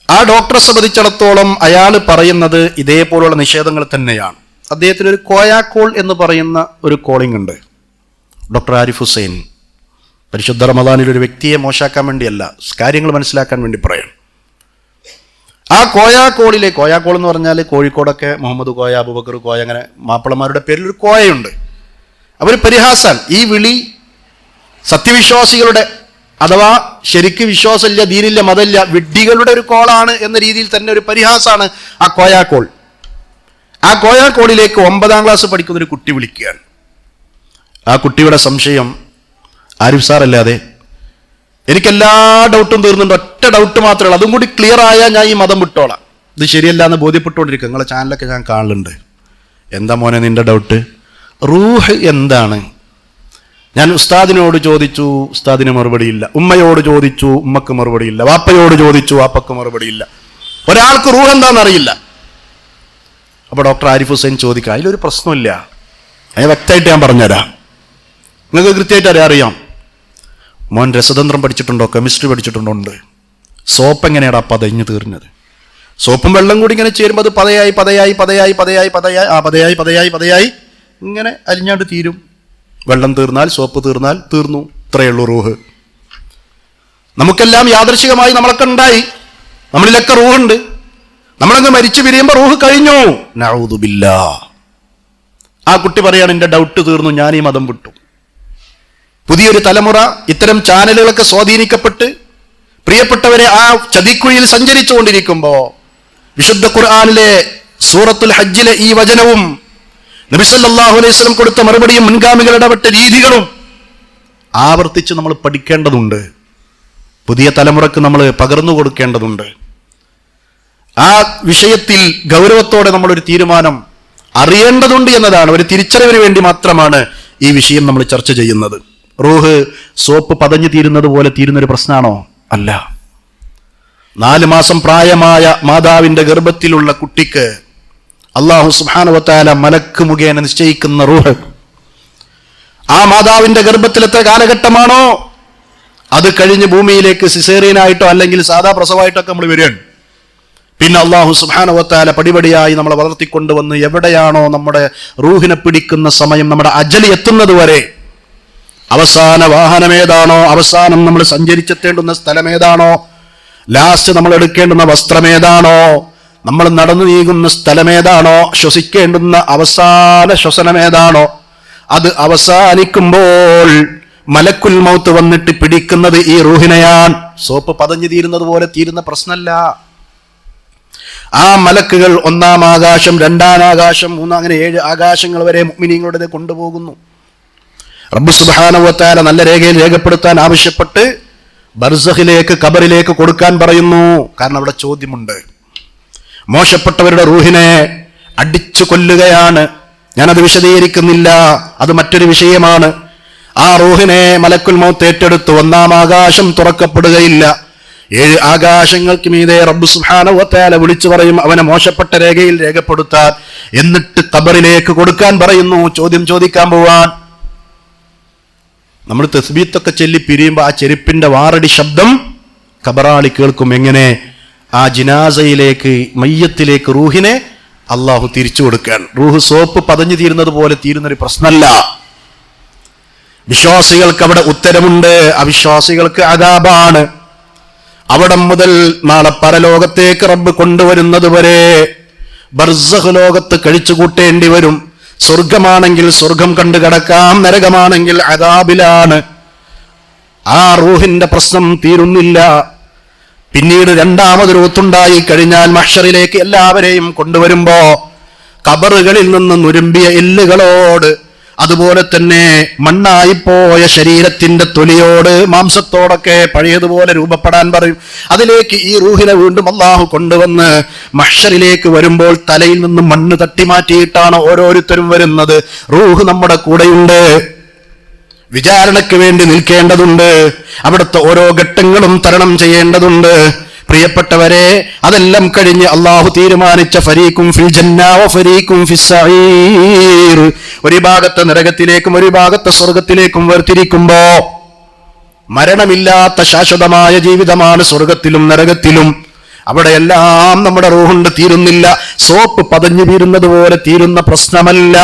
ആ ഡോക്ടറെ സംബന്ധിച്ചിടത്തോളം അയാൾ പറയുന്നത് ഇതേപോലുള്ള നിഷേധങ്ങൾ തന്നെയാണ്. അദ്ദേഹത്തിന് ഒരു കോയാക്കോൾ എന്ന് പറയുന്ന ഒരു കോളിംഗ് ഉണ്ട്. ഡോക്ടർ ആരിഫ് ഹുസൈൻ പരിശുദ്ധ റമദാനിൽ ഒരു വ്യക്തിയെ മോശാക്കാൻ വേണ്ടിയല്ല, കാര്യങ്ങൾ മനസ്സിലാക്കാൻ വേണ്ടി പറയാം. ആ കോയാക്കോൾ എന്ന് പറഞ്ഞാൽ കോഴിക്കോടൊക്കെ മുഹമ്മദ് കോയ, അബൂബക്കർ കോയ, അങ്ങനെ മാപ്പിളമാരുടെ പേരിൽ ഒരു കോയയുണ്ട്. അവർ പരിഹാസാൻ ഈ വിളി സത്യവിശ്വാസികളുടെ, അഥവാ ശരിക്ക് വിശ്വാസമില്ല, ദീനില്ല, മതമില്ല, വിഡ്ഢികളുടെ ഒരു കോളാണ് എന്ന രീതിയിൽ തന്നെ ഒരു പരിഹാസമാണ് ആ കോയാക്കോൾ. ആ കോയാക്കോളിലേക്ക് 9ാം ക്ലാസ് പഠിക്കുന്ന ഒരു കുട്ടി വിളിക്കുകയാണ്. ആ കുട്ടിയുടെ സംശയം, ആരിഫ് സാർ അല്ലാതെ എനിക്കെല്ലാ ഡൗട്ടും തീർന്നുണ്ട്, ഒറ്റ ഡൗട്ട് മാത്രമേ ഉള്ളൂ, അതും കൂടി ക്ലിയർ ആയാൽ ഞാൻ ഈ മതം വിട്ടോളാം. ഇത് ശരിയല്ല എന്ന് ബോധ്യപ്പെട്ടുകൊണ്ടിരിക്കുക. നിങ്ങളെ ചാനലൊക്കെ ഞാൻ കാണലുണ്ട്. എന്താ മോനെ നിന്റെ ഡൗട്ട്? റൂഹ് എന്താണ്? ഞാൻ ഉസ്താദിനോട് ചോദിച്ചു, ഉസ്താദിന് മറുപടിയില്ല. ഉമ്മയോട് ചോദിച്ചു, ഉമ്മക്ക് മറുപടിയില്ല. വാപ്പയോട് ചോദിച്ചു, വാപ്പക്ക് മറുപടിയില്ല. ഒരാൾക്ക് റൂഹ് എന്താണെന്നറിയില്ല. അപ്പൊ ഡോക്ടർ ആരിഫ് ഹുസൈൻ ചോദിക്കുക, അതിലൊരു പ്രശ്നമില്ല, അത് വ്യക്തമായിട്ട് ഞാൻ പറഞ്ഞുതരാം, നിങ്ങൾക്ക് കൃത്യമായിട്ട് അറിയാം. മോൻ രസതന്ത്രം പഠിച്ചിട്ടുണ്ടോ? കെമിസ്ട്രി പഠിച്ചിട്ടുണ്ടോ? ഉണ്ട്. സോപ്പ് എങ്ങനെയാടാ പതഞ്ഞ് തീർന്നത്? സോപ്പും വെള്ളം കൂടി ഇങ്ങനെ ചേരുമ്പോൾ അത് പതയായി ഇങ്ങനെ അലിഞ്ഞാണ്ട് തീരും. വെള്ളം തീർന്നാൽ, സോപ്പ് തീർന്നാൽ തീർന്നു. ഇത്രയേ ഉള്ളൂ റൂഹ്. നമുക്കെല്ലാം യാദൃശികമായി നമ്മളൊക്കെ ഉണ്ടായി, നമ്മളിലൊക്കെ റൂഹുണ്ട്. നമ്മളങ്ങ് മരിച്ചു പിരിയുമ്പോൾ റൂഹ് കഴിഞ്ഞു. നഊദു ബില്ലാഹ്. ആ കുട്ടി പറയാണ്, എൻ്റെ ഡൗട്ട് തീർന്നു, ഞാൻ ഈ മതം വിട്ടു. പുതിയൊരു തലമുറ ഇത്തരം ചാനലുകളൊക്കെ സ്വാധീനിക്കപ്പെട്ട് പ്രിയപ്പെട്ടവരെ ആ ചതിക്കുഴിയിൽ സഞ്ചരിച്ചു കൊണ്ടിരിക്കുമ്പോ വിശുദ്ധ ഖുർആനിലെ സൂറത്തുൽ ഹജ്ജിലെ ഈ വചനവും നബി സല്ലല്ലാഹു അലൈഹി വസല്ലം കൊടുത്ത മറുപടിയും മുൻഗാമികൾ ഇടപെട്ട രീതികളും ആവർത്തിച്ച് നമ്മൾ പഠിക്കേണ്ടതുണ്ട്. പുതിയ തലമുറക്ക് നമ്മൾ പകർന്നു കൊടുക്കേണ്ടതുണ്ട്. ആ വിഷയത്തിൽ ഗൗരവത്തോടെ നമ്മളൊരു തീരുമാനം അറിയേണ്ടതുണ്ട് എന്നതാണ്. ഒരു തിരിച്ചറിവിന് വേണ്ടി മാത്രമാണ് ഈ വിഷയം നമ്മൾ ചർച്ച ചെയ്യുന്നത്. റൂഹ് സോപ്പ് പതഞ്ഞു തീരുന്നത് പോലെ തീരുന്നൊരു പ്രശ്നമാണോ? അല്ല. 4 മാസം പ്രായമായ മാതാവിന്റെ ഗർഭത്തിലുള്ള കുട്ടിക്ക് അല്ലാഹു സുബ്ഹാനഹു വ തആല മലക്ക് മുഖേന നിശ്ചയിക്കുന്ന റൂഹ് ആ മാതാവിന്റെ ഗർഭത്തിലെത്ര കാലഘട്ടമാണോ അത് കഴിഞ്ഞ് ഭൂമിയിലേക്ക് സിസേറിയനായിട്ടോ അല്ലെങ്കിൽ സാധാ പ്രസവമായിട്ടോ ഒക്കെ നമ്മൾ വരികയാണ്. പിന്നെ അല്ലാഹു സുബ്ഹാനഹു വ തആല പടിപടിയായി നമ്മളെ വളർത്തിക്കൊണ്ടുവന്ന് എവിടെയാണോ നമ്മുടെ റൂഹിനെ പിടിക്കുന്ന സമയം, നമ്മുടെ അജലി എത്തുന്നത് വരെ അവസാന വാഹനമേതാണോ, അവസാനം നമ്മൾ സഞ്ചരിച്ചെത്തേണ്ടുന്ന സ്ഥലമേതാണോ, ലാസ്റ്റ് നമ്മൾ എടുക്കേണ്ടുന്ന വസ്ത്രമേതാണോ, നമ്മൾ നടന്നു നീങ്ങുന്ന സ്ഥലമേതാണോ, ശ്വസിക്കേണ്ടുന്ന അവസാന ശ്വസനമേതാണോ, അത് അവസാനിക്കുമ്പോൾ മലക്കുൽ മൗത്ത് വന്നിട്ട് പിടിക്കുന്നത് ഈ റൂഹിനെയാണ്. സോപ്പ് പതഞ്ഞു തീരുന്നത് പോലെ തീരുന്ന പ്രശ്നമല്ല. ആ മലക്കുകൾ 1-ാം ആകാശം, 2-ാം ആകാശം, 3 അങ്ങനെ 7 ആകാശങ്ങൾ വരെ മുഅ്മിനീങ്ങളുടേത് കൊണ്ടുപോകുന്നു. റബ്ബ് സുബ്ഹാനഹു വ തആല നല്ല രേഖയിൽ രേഖപ്പെടുത്താൻ ആവശ്യപ്പെട്ട് ബർസഖിലേക്ക്, ഖബറിലേക്ക് കൊടുക്കാൻ പറയുന്നു. കാരണം അവിടെ ചോദ്യമുണ്ട്. മോശപ്പെട്ടവരുടെ റൂഹിനെ അടിച്ചു കൊല്ലുകയാണ്. ഞാനത് വിശദീകരിക്കുന്നില്ല, അത് മറ്റൊരു വിഷയമാണ്. ആ റൂഹിനെ മലക്കുൽ മൗത്ത് ഏറ്റെടുത്തു. 1-ാം ആകാശം തുറക്കപ്പെടുകയില്ല. 7 ആകാശങ്ങൾക്ക് മീതെ റബ്ബ് സുബ്ഹാനഹു വ തആല വിളിച്ചു പറയും അവനെ മോശപ്പെട്ട രേഖയിൽ രേഖപ്പെടുത്താൻ. എന്നിട്ട് ഖബറിലേക്ക് കൊടുക്കാൻ പറയുന്നു, ചോദ്യം ചോദിക്കാൻ പോവാൻ. നമ്മൾ തസ്ബീത്തൊക്കെ ചൊല്ലി പിരിയുമ്പോൾ ആ ചെരുപ്പിന്റെ വാറടി ശബ്ദം ഖബറാളി കേൾക്കും. എങ്ങനെ? ആ ജിനാസയിലേക്ക്, മയ്യത്തിലേക്ക് റൂഹിനെ അള്ളാഹു തിരിച്ചു കൊടുക്കാൻ. റൂഹ് സോപ്പ് പതഞ്ഞു തീരുന്നത് പോലെ തീരുന്നൊരു പ്രശ്നമല്ല. വിശ്വാസികൾക്ക് അവിടെ ഉത്തരമുണ്ട്, അവിശ്വാസികൾക്ക് അദാബാണ്. അവിടം മുതൽ നാളെ പരലോകത്തേക്ക് റബ്ബ് കൊണ്ടുവരുന്നത് വരെ ബർസഖ് ലോകത്ത് കഴിച്ചു കൂട്ടേണ്ടി വരും. സ്വർഗമാണെങ്കിൽ സ്വർഗം കണ്ടു കിടക്കാം, നരകമാണെങ്കിൽ അദാബിലാണ്. ആ റൂഹിന്റെ പ്രശ്നം തീരുന്നില്ല. പിന്നീട് 2ാമതൊരു ഒത്തുണ്ടായി കഴിഞ്ഞാൽ മഹ്ശറിലേക്ക് എല്ലാവരെയും കൊണ്ടുവരുമ്പോ ഖബറുകളിൽ നിന്ന് നുരുമ്പിയ എല്ലുകളോട്, അതുപോലെ തന്നെ മണ്ണായിപ്പോയ ശരീരത്തിന്റെ തൊലിയോട്, മാംസത്തോടൊക്കെ പഴയതുപോലെ രൂപപ്പെടാൻ പറയും. അതിലേക്ക് ഈ റൂഹിനെ വീണ്ടും അള്ളാഹു കൊണ്ടുവന്ന് മഹ്ശറിലേക്ക് വരുമ്പോൾ തലയിൽ നിന്ന് മണ്ണ് തട്ടിമാറ്റിയിട്ടാണ് ഓരോരുത്തരും വരുന്നത്. റൂഹ് നമ്മുടെ കൂടെയുണ്ട്, വിചാരണയ്ക്ക് വേണ്ടി നിൽക്കേണ്ടതുണ്ട്, അവിടുത്തെ ഓരോ ഘട്ടങ്ങളും തരണം ചെയ്യേണ്ടതുണ്ട്. പ്രിയപ്പെട്ടവരെ, അതെല്ലാം കഴിഞ്ഞ് അള്ളാഹു തീരുമാനിച്ച ഫരീഖും ഫിൽ ജന്ന വ ഫരീഖും ഫിസ് സഈർ, ഒരു ഭാഗത്തെ നരകത്തിലേക്കും ഒരു ഭാഗത്തെ സ്വർഗത്തിലേക്കും വേർതിരിക്കുമ്പോ മരണമില്ലാത്ത ശാശ്വതമായ ജീവിതമാണ് സ്വർഗത്തിലും നരകത്തിലും. അവിടെയെല്ലാം നമ്മുടെ റൂഹുണ്ട്, തീരുന്നില്ല. സോപ്പ് പതഞ്ഞു തീരുന്നത് പോലെ തീരുന്ന പ്രശ്നമല്ല.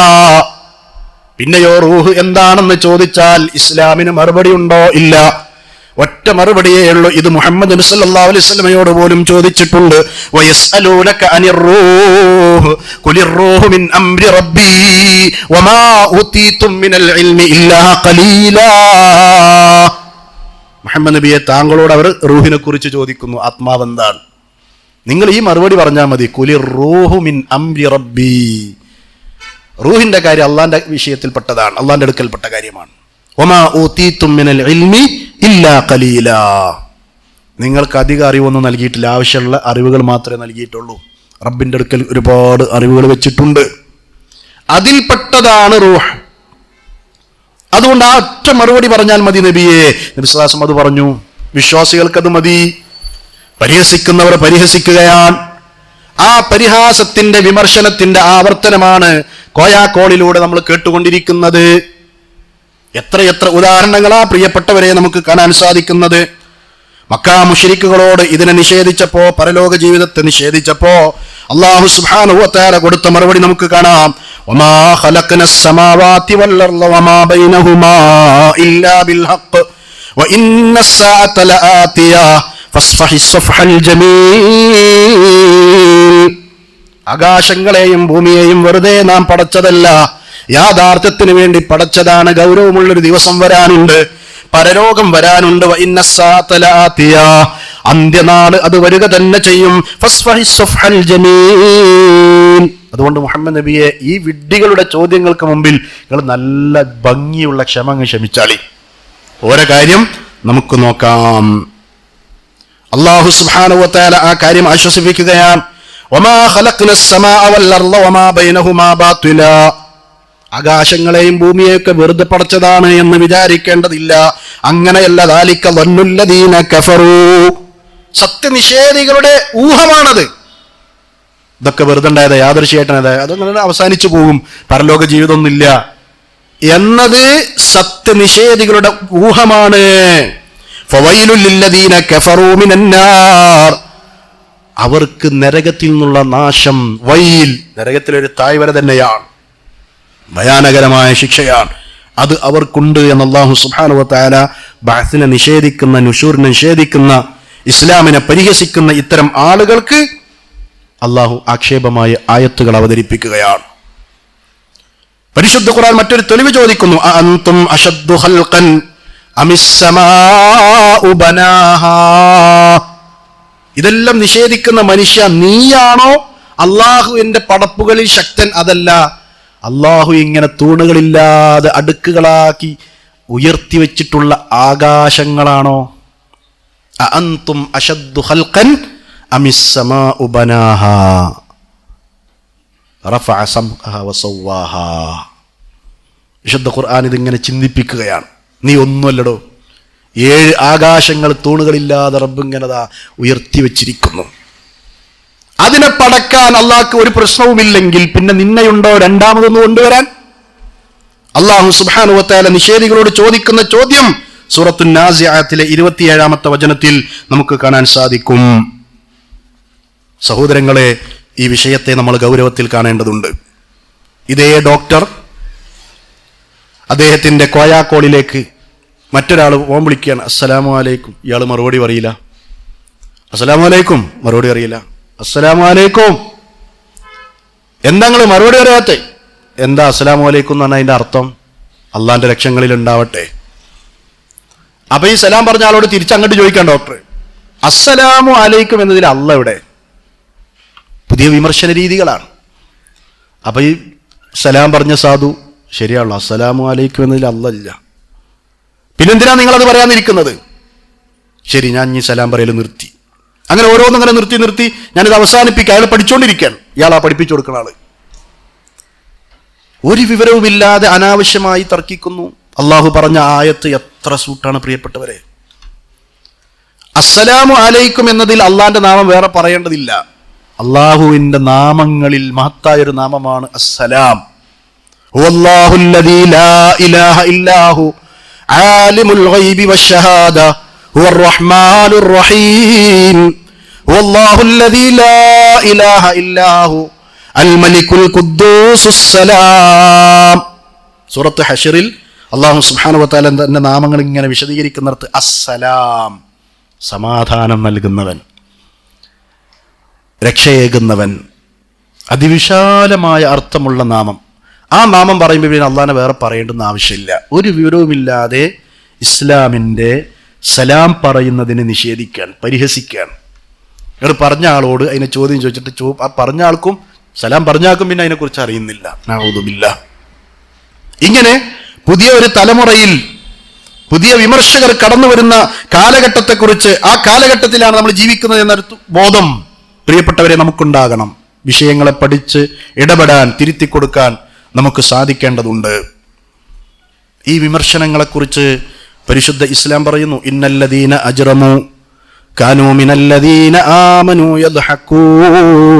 പിന്നെയോ റൂഹ് എന്താണെന്ന് ചോദിച്ചാൽ ഇസ്ലാമിന് മറുപടി ഉണ്ടോ? ഇല്ല. ഒറ്റ മറുപടിയേ ഉള്ളൂ. ഇത് മുഹമ്മദ് നബി സല്ലല്ലാഹു അലൈഹി വസല്ലമയോട് പോലും ചോദിച്ചിട്ടുണ്ട്. വയസ്അലൂനക അനിർ റൂഹ് ഖുലിർ റൂഹു മിൻ അംരി റബ്ബി വമാ ഊതീതും മിനൽ ഇൽമി ഇല്ലാ ഖലീലാ. മുഹമ്മദ് നബിയെ, താങ്കളോട് അവർ റൂഹിനെ കുറിച്ച് ചോദിക്കുന്നു, ആത്മാവെന്താണ്? നിങ്ങൾ ഈ മറുപടി പറഞ്ഞാൽ മതി, ഖുലിർ റൂഹു മിൻ അംരി റബ്ബി. റൂഹിന്റെ കാര്യം അള്ളാന്റെ വിഷയത്തിൽപ്പെട്ടതാണ്, അള്ളാന്റെ അടുക്കൽപ്പെട്ട കാര്യമാണ്. വമാ ഊതീതും മിനൽ ഇൽമി ഇല്ലാ ഖലീലാ. നിങ്ങൾക്ക് അധിക അറിവൊന്നും നൽകിയിട്ടില്ല, ആവശ്യമുള്ള അറിവുകൾ മാത്രമേ നൽകിയിട്ടുള്ളൂ. റബ്ബിന്റെ അടുക്കൽ ഒരുപാട് അറിവുകൾ വെച്ചിട്ടുണ്ട്, അതിൽപ്പെട്ടതാണ് റൂഹ്. അതുകൊണ്ട് ആ ഒറ്റ മറുപടി പറഞ്ഞാൽ മതി നബിയെ. നബി സ്വല്ലല്ലാഹു അലൈഹി വസല്ലം അത് പറഞ്ഞു. വിശ്വാസികൾക്കത് മതി. പരിഹസിക്കുന്നവർ പരിഹസിക്കുകയാണ്. ആ പരിഹാസത്തിന്റെ, വിമർശനത്തിന്റെ ആവർത്തനമാണ് കോയാക്കോളിലൂടെ നമ്മൾ കേട്ടുകൊണ്ടിരിക്കുന്നത്. എത്രയെത്ര ഉദാഹരണങ്ങളാ പ്രിയപ്പെട്ടവരെ നമുക്ക് കാണാൻ സാധിക്കുന്നത്. മക്കാ മുശ്രിക്കുകളോട് ഇതിനെ നിഷേധിച്ചപ്പോ, പരലോക ജീവിതത്തെ നിഷേധിച്ചപ്പോ അല്ലാഹു സുബ്ഹാനഹു വ തആല കൊടുത്ത മറുപടി നമുക്ക് കാണാം. വമാ ഖലഖനസ് സമാവാതി വൽ അർള വമാ ബൈനഹുമാ ഇല്ലാ ബിൽ ഹഖ് വ ഇന്നസ് സഅത ലആതിയ ഫസ്ഫഹിസ് സഫഹൽ ജമീൽ. ആകാശങ്ങളെയും ഭൂമിയെയും വെറുതെ നാം പടച്ചതല്ല, യാഥാർത്ഥ്യത്തിന് വേണ്ടി പടച്ചതാണ്. ഗൗരവമുള്ളൊരു ദിവസം വരാനുണ്ട്, പരലോകം വരാനുണ്ട്. അന്ത്യനാട് അത് വരിക തന്നെ ചെയ്യും. അതുകൊണ്ട് മുഹമ്മദ് നബിയെ, ഈ വിഡ്ഢികളുടെ ചോദ്യങ്ങൾക്ക് മുമ്പിൽ നിങ്ങൾ നല്ല ഭംഗിയുള്ള ക്ഷമ ക്ഷമിച്ചാളി. ഓരോ കാര്യം നമുക്ക് നോക്കാം. അല്ലാഹു സുബ്ഹാനഹു വ തആല ആ കാര്യം ആശ്വസിപ്പിക്കുകയാണ്. വമാ ഖലഖ്നസ് സമാഅ വൽ അർള വമാ ബൈനഹുമാ ബാതിലാ. ആകാശങ്ങളെയും ഭൂമിയെയൊക്കെ വെറുതെ പടച്ചതാണ് എന്ന് വിചാരിക്കേണ്ടതില്ല. അങ്ങനെയല്ല. ദാലിക വന്നുല്ലദീന കഫറൂ. സത്യനിഷേധികളുടെ ഊഹമാണത്. ഇതൊക്കെ വെറുതെ ഉണ്ടായത്, യാദൃശ്യമായിട്ടാണ്, അതങ്ങനെ അവസാനിച്ചു പോകും, പരലോക ജീവിതമൊന്നുമില്ല എന്നത് സത്യനിഷേധികളുടെ ഊഹമാണ്. ഫവൈലുൽ ലില്ലദീന കഫറൂ മിനന്നാർ. അവർക്ക് നരകത്തിൽ നിന്നുള്ള നാശം. വൈൽ, നരകത്തിലൊരു താഴ്വര തന്നെയാണ്, ഭയാനകരമായ ശിക്ഷയാണ്. അത് അവർക്കുണ്ട് എന്ന് അല്ലാഹു സുബ്ഹാനഹു വ തആല ബഅസിനെ നിഷേധിക്കുന്ന, നുശൂറിനെ നിഷേധിക്കുന്ന, ഇസ്ലാമിനെ പരിഹസിക്കുന്ന ഇത്തരം ആളുകൾക്ക് അല്ലാഹു ആക്ഷേപമായ ആയത്തുകൾ അവതരിപ്പിക്കുകയാണ്. പരിശുദ്ധ ഖുർആൻ മറ്റൊരു തെളിവ് ചോദിക്കുന്നു, അഅൻതും അശദ്ദു ഖൽഖൻ അമിസ്സമാഉ ബനാഹാ. ഇതെല്ലാം നിഷേധിക്കുന്ന മനുഷ്യ, നീയാണോ അള്ളാഹുവിന്റെ പടപ്പുകളിൽ ശക്തൻ? അതല്ല, അള്ളാഹു ഇങ്ങനെ തൂണുകളില്ലാതെ അടുക്കുകളാക്കി ഉയർത്തി വെച്ചിട്ടുള്ള ആകാശങ്ങളാണോ? അഅൻതും അശദ്ദു ഖൽഖൻ അമിസ്സമാഉ ബനാഹാ റഫഅ സംഅഹാ വസവ്വാഹാ. വിശുദ്ധ ഖുർആൻ ഇതിങ്ങനെ ചിന്തിപ്പിക്കുകയാണ്. നീ ഒന്നുമല്ലടോ, 7 ആകാശങ്ങൾ തൂണുകളില്ലാതെ റബ്ബ് ഇങ്ങനെതാ ഉയർത്തി വെച്ചിരിക്കുന്നു. അതിനെ പടക്കാൻ അള്ളാഹ്ക്ക് ഒരു പ്രശ്നവുമില്ലെങ്കിൽ പിന്നെ നിന്നെയുണ്ടോ രണ്ടാമതൊന്ന് കൊണ്ടുവരാൻ? അല്ലാഹു സുബ്ഹാനഹു വ തആല നിഷേധികളോട് ചോദിക്കുന്ന ചോദ്യം സൂറത്തുൻ നാസിആത്തിലെ 27-ാമത്തെ വചനത്തിൽ നമുക്ക് കാണാൻ സാധിക്കും. സഹോദരങ്ങളെ, ഈ വിഷയത്തെ നമ്മൾ ഗൗരവത്തിൽ കാണേണ്ടതുണ്ട്. ഇതേ ഡോക്ടർ അദ്ദേഹത്തിന്റെ കോയാക്കോളിലേക്ക് മറ്റൊരാൾ ഫോൺ വിളിക്കുകയാണ്. അസ്സലാമു അലൈക്കും. ഇയാൾ മറുപടി പറയില്ല. അസ്സലാമു അലൈക്കും, മറുപടി അറിയില്ല. അസ്സലാമു അലൈക്കും, എന്താ നിങ്ങൾ മറുപടി അറിയാത്തെ? എന്താ അസ്സലാമു അലൈക്കും എന്ന് പറഞ്ഞാൽ അതിന്റെ അർത്ഥം? അള്ളാന്റെ ലക്ഷ്യങ്ങളിൽ ഉണ്ടാവട്ടെ. അപ്പൊ ഈ സലാം പറഞ്ഞ ആളോട് തിരിച്ചങ്ങോട്ട് ചോദിക്കാൻ ഡോക്ടർ, അസ്സലാമു അലൈക്കും എന്നതിൽ അള്ള എവിടെ? പുതിയ വിമർശന രീതികളാണ്. അപ്പൊ ഈ സലാം പറഞ്ഞ സാധു ശരിയാണല്ലോ, അസ്സലാമു അലൈക്കും എന്നതിൽ അള്ള ഇല്ല, പിന്നെന്തിനാ നിങ്ങളത് പറയാനിരിക്കുന്നത്? ശരി, ഞാൻ ഈ സലാം പറയൽ നിർത്തി. അങ്ങനെ ഓരോന്നങ്ങനെ നിർത്തി ഞാനിത് അവസാനിപ്പിക്കുക. അയാൾ പഠിച്ചുകൊണ്ടിരിക്കുകയാണ്, ഇയാളാ പഠിപ്പിച്ചു കൊടുക്കുന്ന ആള്. ഒരു വിവരവുമില്ലാതെ അനാവശ്യമായി തർക്കിക്കുന്നു. അള്ളാഹു പറഞ്ഞ ആയത്ത് എത്ര സൂട്ടാണ് പ്രിയപ്പെട്ടവരെ. അസ്സലാമു അലൈക്കും എന്നതിൽ അള്ളാന്റെ നാമം വേറെ പറയേണ്ടതില്ല. അള്ളാഹുവിന്റെ നാമങ്ങളിൽ മഹത്തായൊരു നാമമാണ് അസ്സലാം. ഹുവല്ലാഹുല്ലദീ ലാ ഇലാഹ ഇല്ലാഹു ആലിമുൽ ഗൈബി വശ്ശഹാദ ഹുവർ റഹ്മാനുർ റഹീം. ഹുവല്ലാഹുല്ലദീ ലാ ഇലാഹ ഇല്ലാഹു അൽ മലിക്കുൽ ഖുദ്ദൂസുസ് സലാം. സൂറത്ത് ഹശ്റിൽ അല്ലാഹു സുബ്ഹാനഹു വ തആല തന്റെ നാമങ്ങൾ ഇങ്ങനെ വിശദീകരിക്കുന്നിടത്ത് അസ്സലാം, സമാധാനം നൽകുന്നവൻ, രക്ഷയേകുന്നവൻ, അതിവിശാലമായ അർത്ഥമുള്ള നാമം. ആ നാമം പറയുമ്പോൾ പിന്നെ അള്ളാഹിനെ വേറെ പറയേണ്ടുന്ന ആവശ്യമില്ല. ഒരു വിവരവുമില്ലാതെ ഇസ്ലാമിൻ്റെ സലാം പറയുന്നതിനെ നിഷേധിക്കാൻ, പരിഹസിക്കാൻ. ഇയാൾ പറഞ്ഞ ആളോട് അതിനെ ചോദ്യം ചോദിച്ചിട്ട് ആ പറഞ്ഞ ആൾക്കും സലാം പറഞ്ഞ ആൾക്കും പിന്നെ അതിനെക്കുറിച്ച് അറിയുന്നില്ല. നഊദു ബില്ലാഹ്. ഇങ്ങനെ പുതിയ ഒരു തലമുറയിൽ പുതിയ വിമർശകർ കടന്നു വരുന്ന കാലഘട്ടത്തെക്കുറിച്ച്, ആ കാലഘട്ടത്തിലാണ് നമ്മൾ ജീവിക്കുന്നത് എന്നൊരു ബോധം പ്രിയപ്പെട്ടവരെ നമുക്കുണ്ടാകണം. വിഷയങ്ങളെ പഠിച്ച് ഇടപെടാൻ, തിരുത്തി കൊടുക്കാൻ നമുക്ക് സാധിക്കേണ്ടതുണ്ട്. ഈ വിമർശനങ്ങളെക്കുറിച്ച് പരിശുദ്ധ ഇസ്ലാം പറയുന്നു, ഇന്നല്ലദീന അജ്റമു കാനൂ മിനല്ലദീന ആമനൂ യദ്ഹഖൂൻ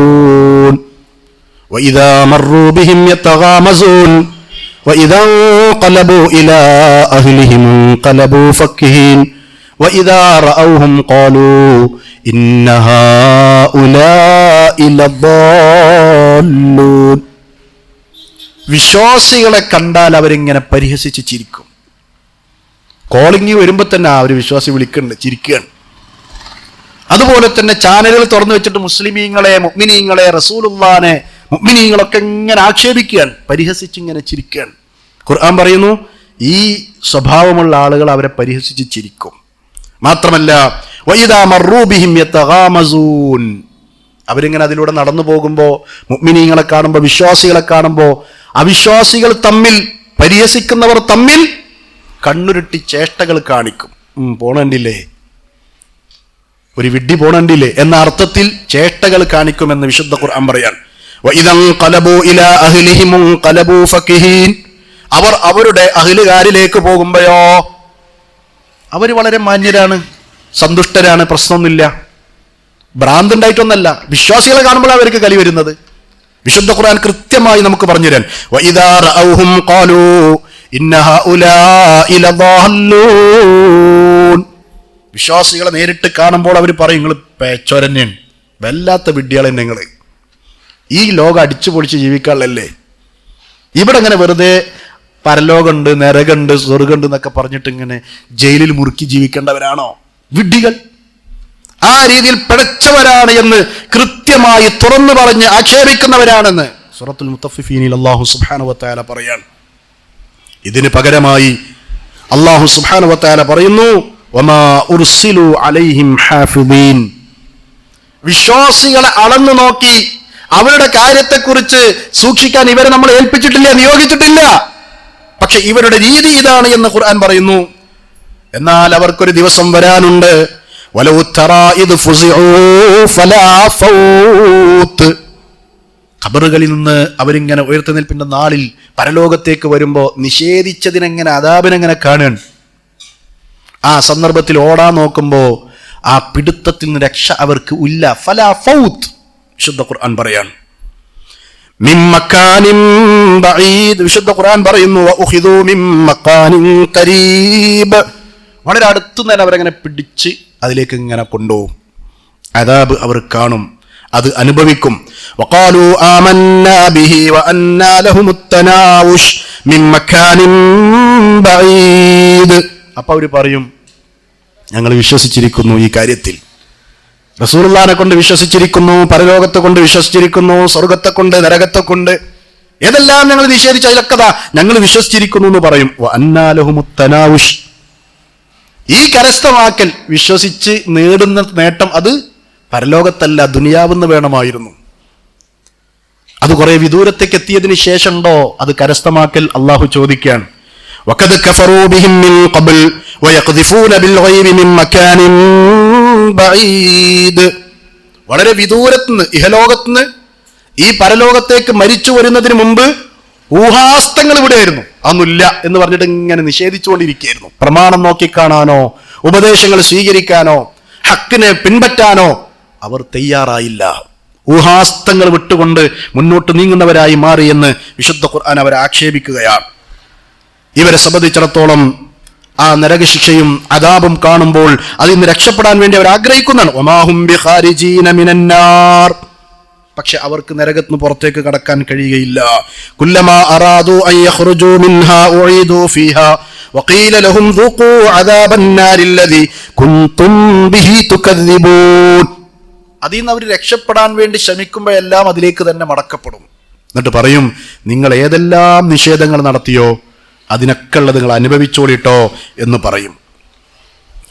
വഇദാ മർറൂ ബിഹിം യതഗാമസൂൻ വഇദാ ഖലബൂ ഇലാ അഹ്ലിഹിം ഖലബൂ ഫക്കിഹീൻ വഇദാ റഅൗഹും ഖാലൂ ഇന്ന ഹൗലാഇ ലദ്ദാല്ലൂൻ. വിശ്വാസികളെ കണ്ടാൽ അവരിങ്ങനെ പരിഹസിച്ച് ചിരിക്കും. കോളിംഗ് വരുമ്പോൾ തന്നെ ആ ഒരു വിശ്വാസി വിളിക്കുന്നുണ്ട്, ചിരിക്കുകയാണ്. അതുപോലെ തന്നെ ചാനലുകൾ തുറന്നു വെച്ചിട്ട് മുസ്ലിമീങ്ങളെ, മുഅ്മിനീങ്ങളെ, റസൂലുള്ളാനെ, മുഅ്മിനീങ്ങളൊക്കെ ഇങ്ങനെ ആക്ഷേപിക്കുകയാണ്, പരിഹസിച്ചിങ്ങനെ ചിരിക്കുകയാണ്. ഖുർആൻ പറയുന്നു, ഈ സ്വഭാവമുള്ള ആളുകൾ അവരെ പരിഹസിച്ച് ചിരിക്കും. മാത്രമല്ല വഇദാ മർറൂ ബിഹിം യതഗാമസൂൻ, അവരിങ്ങനെ അതിലൂടെ നടന്നു പോകുമ്പോൾ, മുഅ്മിനീങ്ങളെ കാണുമ്പോൾ, വിശ്വാസികളെ കാണുമ്പോൾ, അവിശ്വാസികൾ തമ്മിൽ, പരിഹസിക്കുന്നവർ തമ്മിൽ കണ്ണുരുട്ടി ചേഷ്ടകൾ കാണിക്കും. പോണണ്ടില്ലേ, ഒരു വിഡ്ഢി പോണണ്ടില്ലേ എന്ന അർത്ഥത്തിൽ ചേഷ്ടകൾ കാണിക്കുമെന്ന് വിശുദ്ധ ഖുർആൻ പറയാൻ. വഇദാ ഖലബൂ ഇലാ അഹ്ലിഹിം ഖലബൂ ഫക്കിഹീൻ, അവർ അവരുടെ അഹ്ലുകാരിലേക്ക് പോകുമ്പോഴോ അവർ വളരെ മാന്യരാണ്, സന്തുഷ്ടരാണ്, പ്രശ്നമൊന്നുമില്ല. ഭ്രാന്തുണ്ടായിട്ടൊന്നല്ല, വിശ്വാസികളെ കാണുമ്പോൾ അവർക്ക് കലി വരുന്നത്. വിശുദ്ധ ഖുർആൻ കൃത്യമായി നമുക്ക് പറഞ്ഞു തരാൻ, വഇദാ റഅൗഹും ഖാലൂ ഇന്ന ഹൗലാഇ ലദാല്ലൂൻ. വിശ്വാസികളെ നേരിട്ട് കാണുമ്പോൾ അവർ പറയും, നിങ്ങൾ പേച്ചോരന്നെയാണ്, വല്ലാത്ത വിഡ്ഢികളെ നിങ്ങൾ, ഈ ലോകം അടിച്ചു പൊളിച്ച് ജീവിക്കാനുള്ളല്ലേ, ഇവിടെ അങ്ങനെ വെറുതെ പരലോകമുണ്ട്, നരകമുണ്ട്, സ്വർഗമുണ്ട് എന്നൊക്കെ പറഞ്ഞിട്ട് ഇങ്ങനെ ജയിലിൽ മുറുക്കി ജീവിക്കേണ്ടവരാണോ വിഡ്ഢികൾ? ആ രീതിയിൽ പിഴച്ചവരാണ് എന്ന് കൃത്യമായി തുറന്നു പറഞ്ഞ് ആക്ഷേപിക്കുന്നവരാണെന്ന് സൂറത്തുൽ മുത്തഫിഫീനിൽ അല്ലാഹു സുബ്ഹാനഹു വ തആല പറയാണ്. ഇതിന് പകരമായി അല്ലാഹു സുബ്ഹാനഹു വ തആല പറയുന്നു, വമാ ഉർസിലു അലൈഹിം ഹാഫിദീൻ. വിശ്വാസികളെ അളന്നു നോക്കി അവരുടെ കാര്യത്തെക്കുറിച്ച് സൂക്ഷിക്കാൻ ഇവരെ നമ്മൾ ഏൽപ്പിച്ചിട്ടില്ല, നിയോഗിച്ചിട്ടില്ല. പക്ഷെ ഇവരുടെ രീതി ഇതാണ് എന്ന് ഖുർആൻ പറയുന്നു. എന്നാൽ അവർക്കൊരു ദിവസം വരാനുണ്ട്, വലൗ തറാ ഇദ് ഫുസിഉ ഫലാ ഫൗത്ത്. ഖബറുകളിൽ നിന്ന് അവരിങ്ങനെ ഉയർത്തെഴുന്നേൽപ്പിന്റെ നാളിൽ പരലോകത്തേക്ക് വരുമ്പോൾ നിഷേധിച്ചതിനെങ്ങനെ അദാബിനെങ്ങനെ കാണുകയാണ്. ആ സന്ദർഭത്തിൽ ഓടാൻ നോക്കുമ്പോൾ ആ പിടുത്തത്തിൽ നിന്ന് രക്ഷ അവർക്ക് ഇല്ല. ഫലാ ഫൗത്ത് വിശുദ്ധ ഖുർആൻ പറയാണ്. മിൻ മക്കാനിൻ ബഈദ് വിശുദ്ധ ഖുർആൻ പറയുന്നു, വഉഖിദൂ മിൻ മക്കാനിൻ ഖരീബ്. വളരെ അടുത്ത് തന്നെ അവരങ്ങനെ പിടിച്ച് അതിലേക്ക് ഇങ്ങനെ കൊണ്ടുപോകും. അദാബ് അവർ കാണും, അത് അനുഭവിക്കും. വഖാലൂ ആമന്നാ ബിഹി വഅന്നാ ലഹുമുത് തനാവുഷ് മിൻ മക്കാനിൻ ബഈദ്. അപ്പോൾ അവർ പറയും, ഞങ്ങൾ വിശ്വസിച്ചിരിക്കുന്നു ഈ കാര്യത്തിൽ, റസൂലുള്ളാഹിനെ കൊണ്ട് വിശ്വസിച്ചിരിക്കുന്നു, പരലോകത്തെ കൊണ്ട് വിശ്വസിച്ചിരിക്കുന്നു, സ്വർഗത്തെ കൊണ്ട്, നരകത്തെ കൊണ്ട്, ഏതെല്ലാം ഞങ്ങൾ നിഷേധിച്ച അതിലൊക്കെ ഞങ്ങൾ വിശ്വസിച്ചിരിക്കുന്നു എന്ന് പറയും. വഅന്നാ ലഹുമുത് തനാവുഷ്. ഈ കരസ്ഥമാക്കൽ, വിശ്വസിച്ച് നേടുന്ന നേട്ടം അത് പരലോകത്തല്ല ദുനിയാവെന്ന് വേണമായിരുന്നു. അത് കുറെ വിദൂരത്തേക്ക് എത്തിയതിന് ശേഷമുണ്ടോ അത് കരസ്ഥമാക്കൽ? അള്ളാഹു ചോദിക്കാൻ, വഖദ് കഫറൂ ബിഹിം മിൻ ഖബ്ൽ വയഖ്ദിഫൂന ബിൽ ഗൈബി മിൻ മക്കാനിൻ ബഈദ്. വളരെ വിദൂരത്തുനിന്ന്, ഇഹലോകത്തുനിന്ന് ഈ പരലോകത്തേക്ക് മരിച്ചു വരുന്നതിന് മുമ്പ് ഊഹാസ്തങ്ങൾ ഇവിടെയായിരുന്നു, അതൊന്നുമില്ല എന്ന് പറഞ്ഞിട്ട് ഇങ്ങനെ നിഷേധിച്ചുകൊണ്ടിരിക്കുകയായിരുന്നു. പ്രമാണം നോക്കിക്കാണാനോ ഉപദേശങ്ങൾ സ്വീകരിക്കാനോ ഹക്കിനെ പിൻപറ്റാനോ അവർ തയ്യാറായില്ല. ഊഹാസ്തങ്ങൾ വിട്ടുകൊണ്ട് മുന്നോട്ട് നീങ്ങുന്നവരായി മാറിയെന്ന് വിശുദ്ധ ഖുർആൻ അവരെ ആക്ഷേപിക്കുകയാണ്. ഇവരെ സംബന്ധിച്ചിടത്തോളം ആ നരകശിക്ഷയും അദാബും കാണുമ്പോൾ അതിൽ നിന്ന് രക്ഷപ്പെടാൻ വേണ്ടി അവർ ആഗ്രഹിക്കുന്നതാണ്. വമാഹും ബിഖാരിജീന മിനന്നാർ. പക്ഷെ അവർക്ക് നരകത്തിന് പുറത്തേക്ക് കടക്കാൻ കഴിയുകയില്ല. കുല്ലമാ അറാദു അൻ യഖ്റുജൂ മിൻഹാ ഉഈദു ഫീഹാ വഖീല ലഹും ദുഖൂ അദാബന്നാരില്ലദീ കുൻതും ബിഹി തുകദ്ദിബൂൻ. അതിൽ നിന്ന് അവർ രക്ഷപ്പെടാൻ വേണ്ടി ശ്രമിക്കുമ്പോഴെല്ലാം അതിലേക്ക് തന്നെ മടക്കപ്പെടും. എന്നിട്ട് പറയും, നിങ്ങൾ ഏതെല്ലാം നിഷേധങ്ങൾ നടത്തിയോ അതിനൊക്കെ ഉള്ളത് നിങ്ങൾ അനുഭവിച്ചോളിട്ടോ എന്ന് പറയും.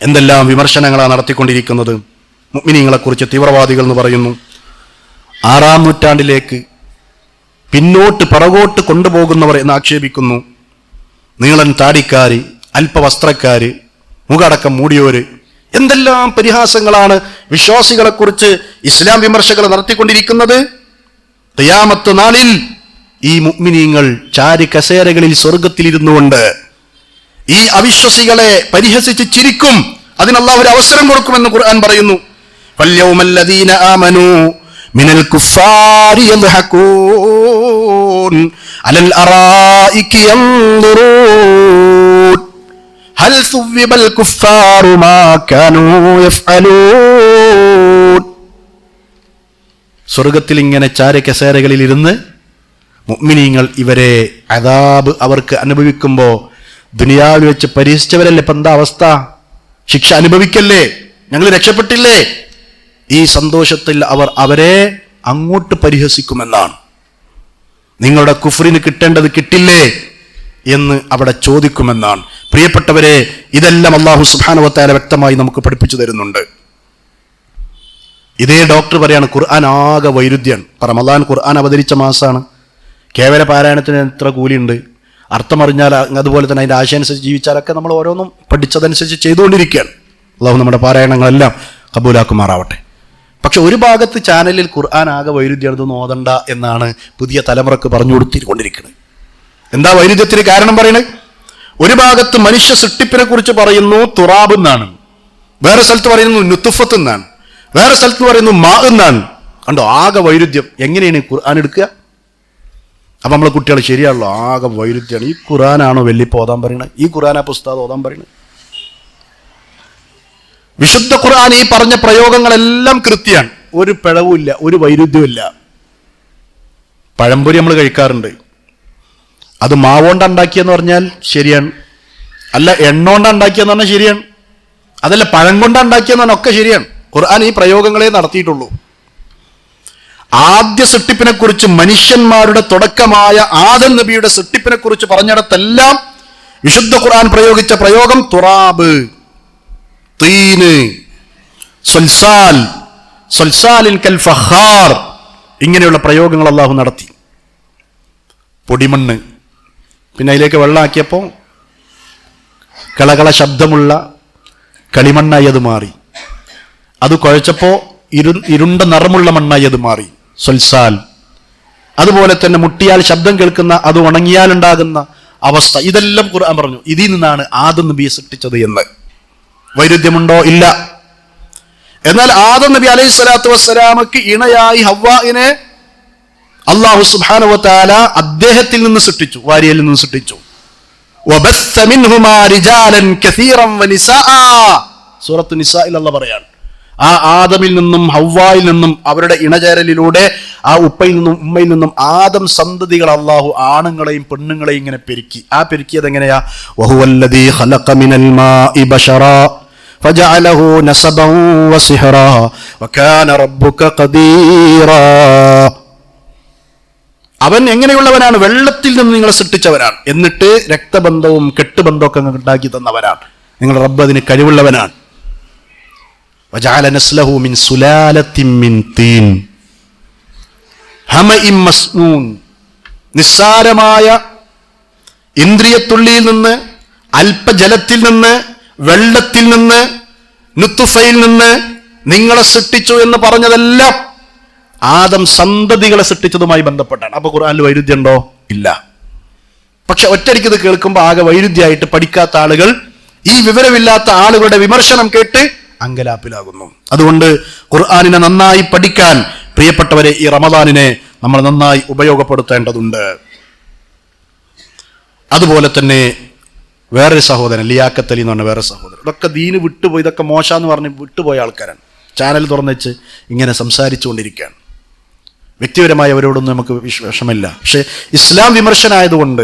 എന്തെല്ലാം വിമർശനങ്ങളാണ് നടത്തിക്കൊണ്ടിരിക്കുന്നത്. മുഅ്മിനീങ്ങളെ കുറിച്ച് തീവ്രവാദികൾ എന്ന് പറയുന്നു. 6-ാം നൂറ്റാണ്ടിലേക്ക് പിന്നോട്ട് പിറകോട്ട് കൊണ്ടുപോകുന്നവർ എന്ന് ആക്ഷേപിക്കുന്നു. നീളൻ താടിക്കാര്, അല്പവസ്ത്രക്കാര്, മുഖടക്കം മൂടിയോര്, എന്തെല്ലാം പരിഹാസങ്ങളാണ് വിശ്വാസികളെക്കുറിച്ച് ഇസ്ലാം വിമർശകർ നടത്തിക്കൊണ്ടിരിക്കുന്നത്. ഖിയാമത്ത് നാളിൽ ഈ മുഅ്മിനീങ്ങൾ ചാരി കസേരകളിൽ സ്വർഗത്തിലിരുന്നുകൊണ്ട് ഈ അവിശ്വസികളെ പരിഹസിച്ച് ചിരിക്കും. അതിന് അല്ലാഹു ഒരു അവസരം കൊടുക്കുമെന്ന് ഖുർആൻ പറയുന്നു. ഫൽയൗമല്ലദീന ആമനൂ മിനൽ കുഫാരി യദ്ഹകൂൻ അലൽ അറായികി യൻദുറൂൻ ഹൽ സുവ്വിബൽ കുഫാറു മാ കാനൂ യഫ്അലൂൻ. സ്വർഗത്തിൽ ഇങ്ങനെ ചാരി കസേരകളിൽ ഇരുന്ന് മുഅ്മിനീങ്ങൾ ഇവരെ അദാബ് അവർക്ക് അനുഭവിക്കുമ്പോൾ ദുനിയാവിൽ വെച്ച് പരിഹസിച്ചവരല്ലേ, ഇപ്പം എന്താ അവസ്ഥ? ശിക്ഷ അനുഭവിക്കല്ലേ, ഞങ്ങൾ രക്ഷപ്പെട്ടില്ലേ? ഈ സന്തോഷത്തിൽ അവർ അവരെ അങ്ങോട്ട് പരിഹസിക്കുമെന്നാണ്. നിങ്ങളുടെ കുഫ്രിന് കിട്ടേണ്ടത് കിട്ടില്ലേ എന്ന് അവിടെ ചോദിക്കുമെന്നാണ്. പ്രിയപ്പെട്ടവരെ, ഇതെല്ലാം അല്ലാഹു സുബ്ഹാനഹു വ തആല വ്യക്തമായി നമുക്ക് പഠിപ്പിച്ചു തരുന്നുണ്ട്. ഇതേ ഡോക്ടർ പറയാണ്, ഖുർആൻ ആകെ വൈരുദ്ധ്യാണ്. റമദാൻ ഖുർആൻ അവതരിച്ച മാസമാണ്. കേവല പാരായണത്തിന് എത്ര കൂലിയുണ്ട്, അർത്ഥമറിഞ്ഞാൽ അതുപോലെ തന്നെ അതിൻ്റെ ആശയമനുസരിച്ച് ജീവിച്ചാലൊക്കെ നമ്മൾ ഓരോന്നും പഠിച്ചതനുസരിച്ച് ചെയ്തുകൊണ്ടിരിക്കുകയാണ്. അല്ലാഹു നമ്മുടെ പാരായണങ്ങളെല്ലാം കബൂലാക്കുമാറാവട്ടെ. പക്ഷെ ഒരു ഭാഗത്ത് ചാനലിൽ ഖുർആൻ ആകെ വൈരുദ്ധ്യം ഓതണ്ട എന്നാണ് പുതിയ തലമുറക്ക് പറഞ്ഞു കൊടുത്തിക്കൊണ്ടിരിക്കുന്നത്. എന്താ വൈരുദ്ധ്യത്തിന് കാരണം പറയുന്നത്? ഒരു ഭാഗത്ത് മനുഷ്യ സൃഷ്ടിപ്പിനെ കുറിച്ച് പറയുന്നു തുറാബ് എന്നാണ്, വേറെ സ്ഥലത്ത് പറയുന്നു നുത്തുഫത്ത് എന്നാണ്, വേറെ സ്ഥലത്ത് പറയുന്നു മാ എന്നാണ്. കണ്ടോ, ആകെ വൈരുദ്ധ്യം. എങ്ങനെയാണ് ഖുർആൻ എടുക്കുക? അപ്പം നമ്മളെ കുട്ടികൾ ശരിയാണല്ലോ, ആകെ വൈരുദ്ധ്യമാണ്. ഈ ഖുർആനാണോ വെല്ലിപ്പ് ഓതാൻ പറയണത്? ഈ ഖുർആനാ പുസ്തകം ഓതാൻ പറയണത്? വിശുദ്ധ ഖുർആൻ ഈ പറഞ്ഞ പ്രയോഗങ്ങളെല്ലാം കൃത്യമാണ്, ഒരു പിഴവുമില്ല, ഒരു വൈരുദ്ധ്യമില്ല. പഴംപൊരി നമ്മൾ കഴിക്കാറുണ്ട്, അത് മാവോണ്ട ഉണ്ടാക്കിയെന്ന് പറഞ്ഞാൽ ശരിയാണ്, അല്ല എണ്ണോണ്ട ഉണ്ടാക്കിയെന്ന് പറഞ്ഞാൽ ശരിയാണ്, അതല്ല പഴം കൊണ്ട ഉണ്ടാക്കിയെന്ന് പറഞ്ഞാൽ ഒക്കെ ശരിയാണ്. ഖുർആൻ ഈ പ്രയോഗങ്ങളെ നടത്തിയിട്ടുള്ളൂ. ആദ്യ സൃഷ്ടിപ്പിനെ കുറിച്ച്, മനുഷ്യന്മാരുടെ തുടക്കമായ ആദം നബിയുടെ സൃഷ്ടിപ്പിനെ കുറിച്ച് പറഞ്ഞിടത്തെല്ലാം വിശുദ്ധ ഖുർആൻ പ്രയോഗിച്ച പ്രയോഗം തുറാബ്, തീന്, സൽസാൽ, സൽസാലിൻ കൽ ഫഖാർ, ഇങ്ങനെയുള്ള പ്രയോഗങ്ങൾ അല്ലാഹു നടത്തി. പൊടിമണ്ണ്, പിന്നെ അതിലേക്ക് വെള്ളമാക്കിയപ്പോൾ കളകള ശബ്ദമുള്ള കളിമണ്ണായി അത് മാറി. അത് കുഴച്ചപ്പോൾ ഇരുണ്ട നിറമുള്ള മണ്ണായി അത് മാറി, സൽസാൽ. അതുപോലെ തന്നെ മുട്ടിയാൽ ശബ്ദം കേൾക്കുന്ന, അത് ഉണങ്ങിയാൽ ഉണ്ടാകുന്ന അവസ്ഥ, ഇതെല്ലാം ഖുർആൻ പറഞ്ഞു ഇതിൽ നിന്നാണ് ആദം നബിയെ സൃഷ്ടിച്ചത് എന്ന്. വൈരുദ്ധ്യമുണ്ടോ? ഇല്ല. എന്നാൽ ആദം നബി അലൈഹി സ്വലാത്തു വസ്സലാമക്ക് ഇണയായി ഹവ്വാഇനെ അല്ലാഹു സുബ്ഹാനഹു വ തആല അദ്ദേഹത്തിൽ നിന്ന് സൃഷ്ടിച്ചു, ഭാര്യയിൽ നിന്ന് സൃഷ്ടിച്ചു. വബസ്സ മിൻഹുമാ റിജാലൻ കസീറൻ വനിസാഅ, സൂറത്തു നിസാഇൽ അല്ലാഹു പറയാണ്, ആ ആദമിൽ നിന്നും ഹവ്വായിൽ നിന്നും അവരുടെ ഇണചേരലിലൂടെ ആ ഉപ്പയിൽ നിന്നും ഉമ്മയിൽ നിന്നും ആദം സന്തതികൾ അല്ലാഹു ആണുങ്ങളെയും പെണ്ണുങ്ങളെയും ഇങ്ങനെ പെരുക്കി. ആ പെരുക്കിയത് എങ്ങനെയാ? വഹുവല്ലദീ ഖലഖ മിനൽ മാഇ ബശറാ ഫജഅലഹു നസബൻ വസിഹറാ വകാന റബ്ബുക ഖദീറാ. അവൻ എങ്ങനെയുള്ളവനാണ്? വെള്ളത്തിൽ നിന്ന് നിങ്ങളെ സൃഷ്ടിച്ചവനാണ്, എന്നിട്ട് രക്തബന്ധവും കെട്ടുബന്ധവും ഒക്കെ ഉണ്ടാക്കി തന്നവനാണ്. നിങ്ങളുടെ റബ്ബ് അതിന് കഴിവുള്ളവനാണ്. വജഅല നസ്ലഹു മിൻ സുലാലത്തിൻ മിൻ തീൻ ഹമഇൻ മസ്നൂൻ. നിസ്സാരമായ ഇന്ദ്രിയത്തുള്ളിയിൽ നിന്ന്, അല്പജലത്തിൽ നിന്ന്, വെള്ളത്തിൽ നിന്ന്, നുത്ഫയിൽ നിന്ന് നിങ്ങളെ സൃഷ്ടിച്ചു എന്ന് പറഞ്ഞതെല്ലാം ആദം സന്തതികളെ സൃഷ്ടിച്ചതുമായി ബന്ധപ്പെട്ടാണ്. അപ്പൊ ഖുർആനിൽ വൈരുദ്ധ്യം ഉണ്ടോ? ഇല്ല. പക്ഷെ ഒറ്റയ്ക്ക് ഇത് കേൾക്കുമ്പോൾ ആകെ വൈരുദ്ധ്യമായിട്ട് പഠിക്കാത്ത ആളുകൾ, ഈ വിവരമില്ലാത്ത ആളുകളുടെ വിമർശനം കേട്ട് അങ്കലാപ്പിലാകുന്നു. അതുകൊണ്ട് ഖുർആനിനെ നന്നായി പഠിക്കാൻ പ്രിയപ്പെട്ടവരെ ഈ റമദാനിനെ നമ്മൾ നന്നായി ഉപയോഗപ്പെടുത്തേണ്ടതുണ്ട്. അതുപോലെ തന്നെ വേറൊരു സഹോദരൻ, ലിയാഖത്ത് അലി എന്ന് പറഞ്ഞ വേറെ സഹോദരൻ, ഇതൊക്കെ ദീന് വിട്ടുപോയി, ഇതൊക്കെ മോശമെന്ന് പറഞ്ഞ് വിട്ടുപോയ ആൾക്കാരാണ്. ചാനൽ തുറന്നു വെച്ച് ഇങ്ങനെ സംസാരിച്ചു കൊണ്ടിരിക്കുകയാണ്. വ്യക്തിപരമായി അവരോടൊന്നും നമുക്ക് വിഷമമില്ല. പക്ഷെ ഇസ്ലാം വിമർശനമായതുകൊണ്ട്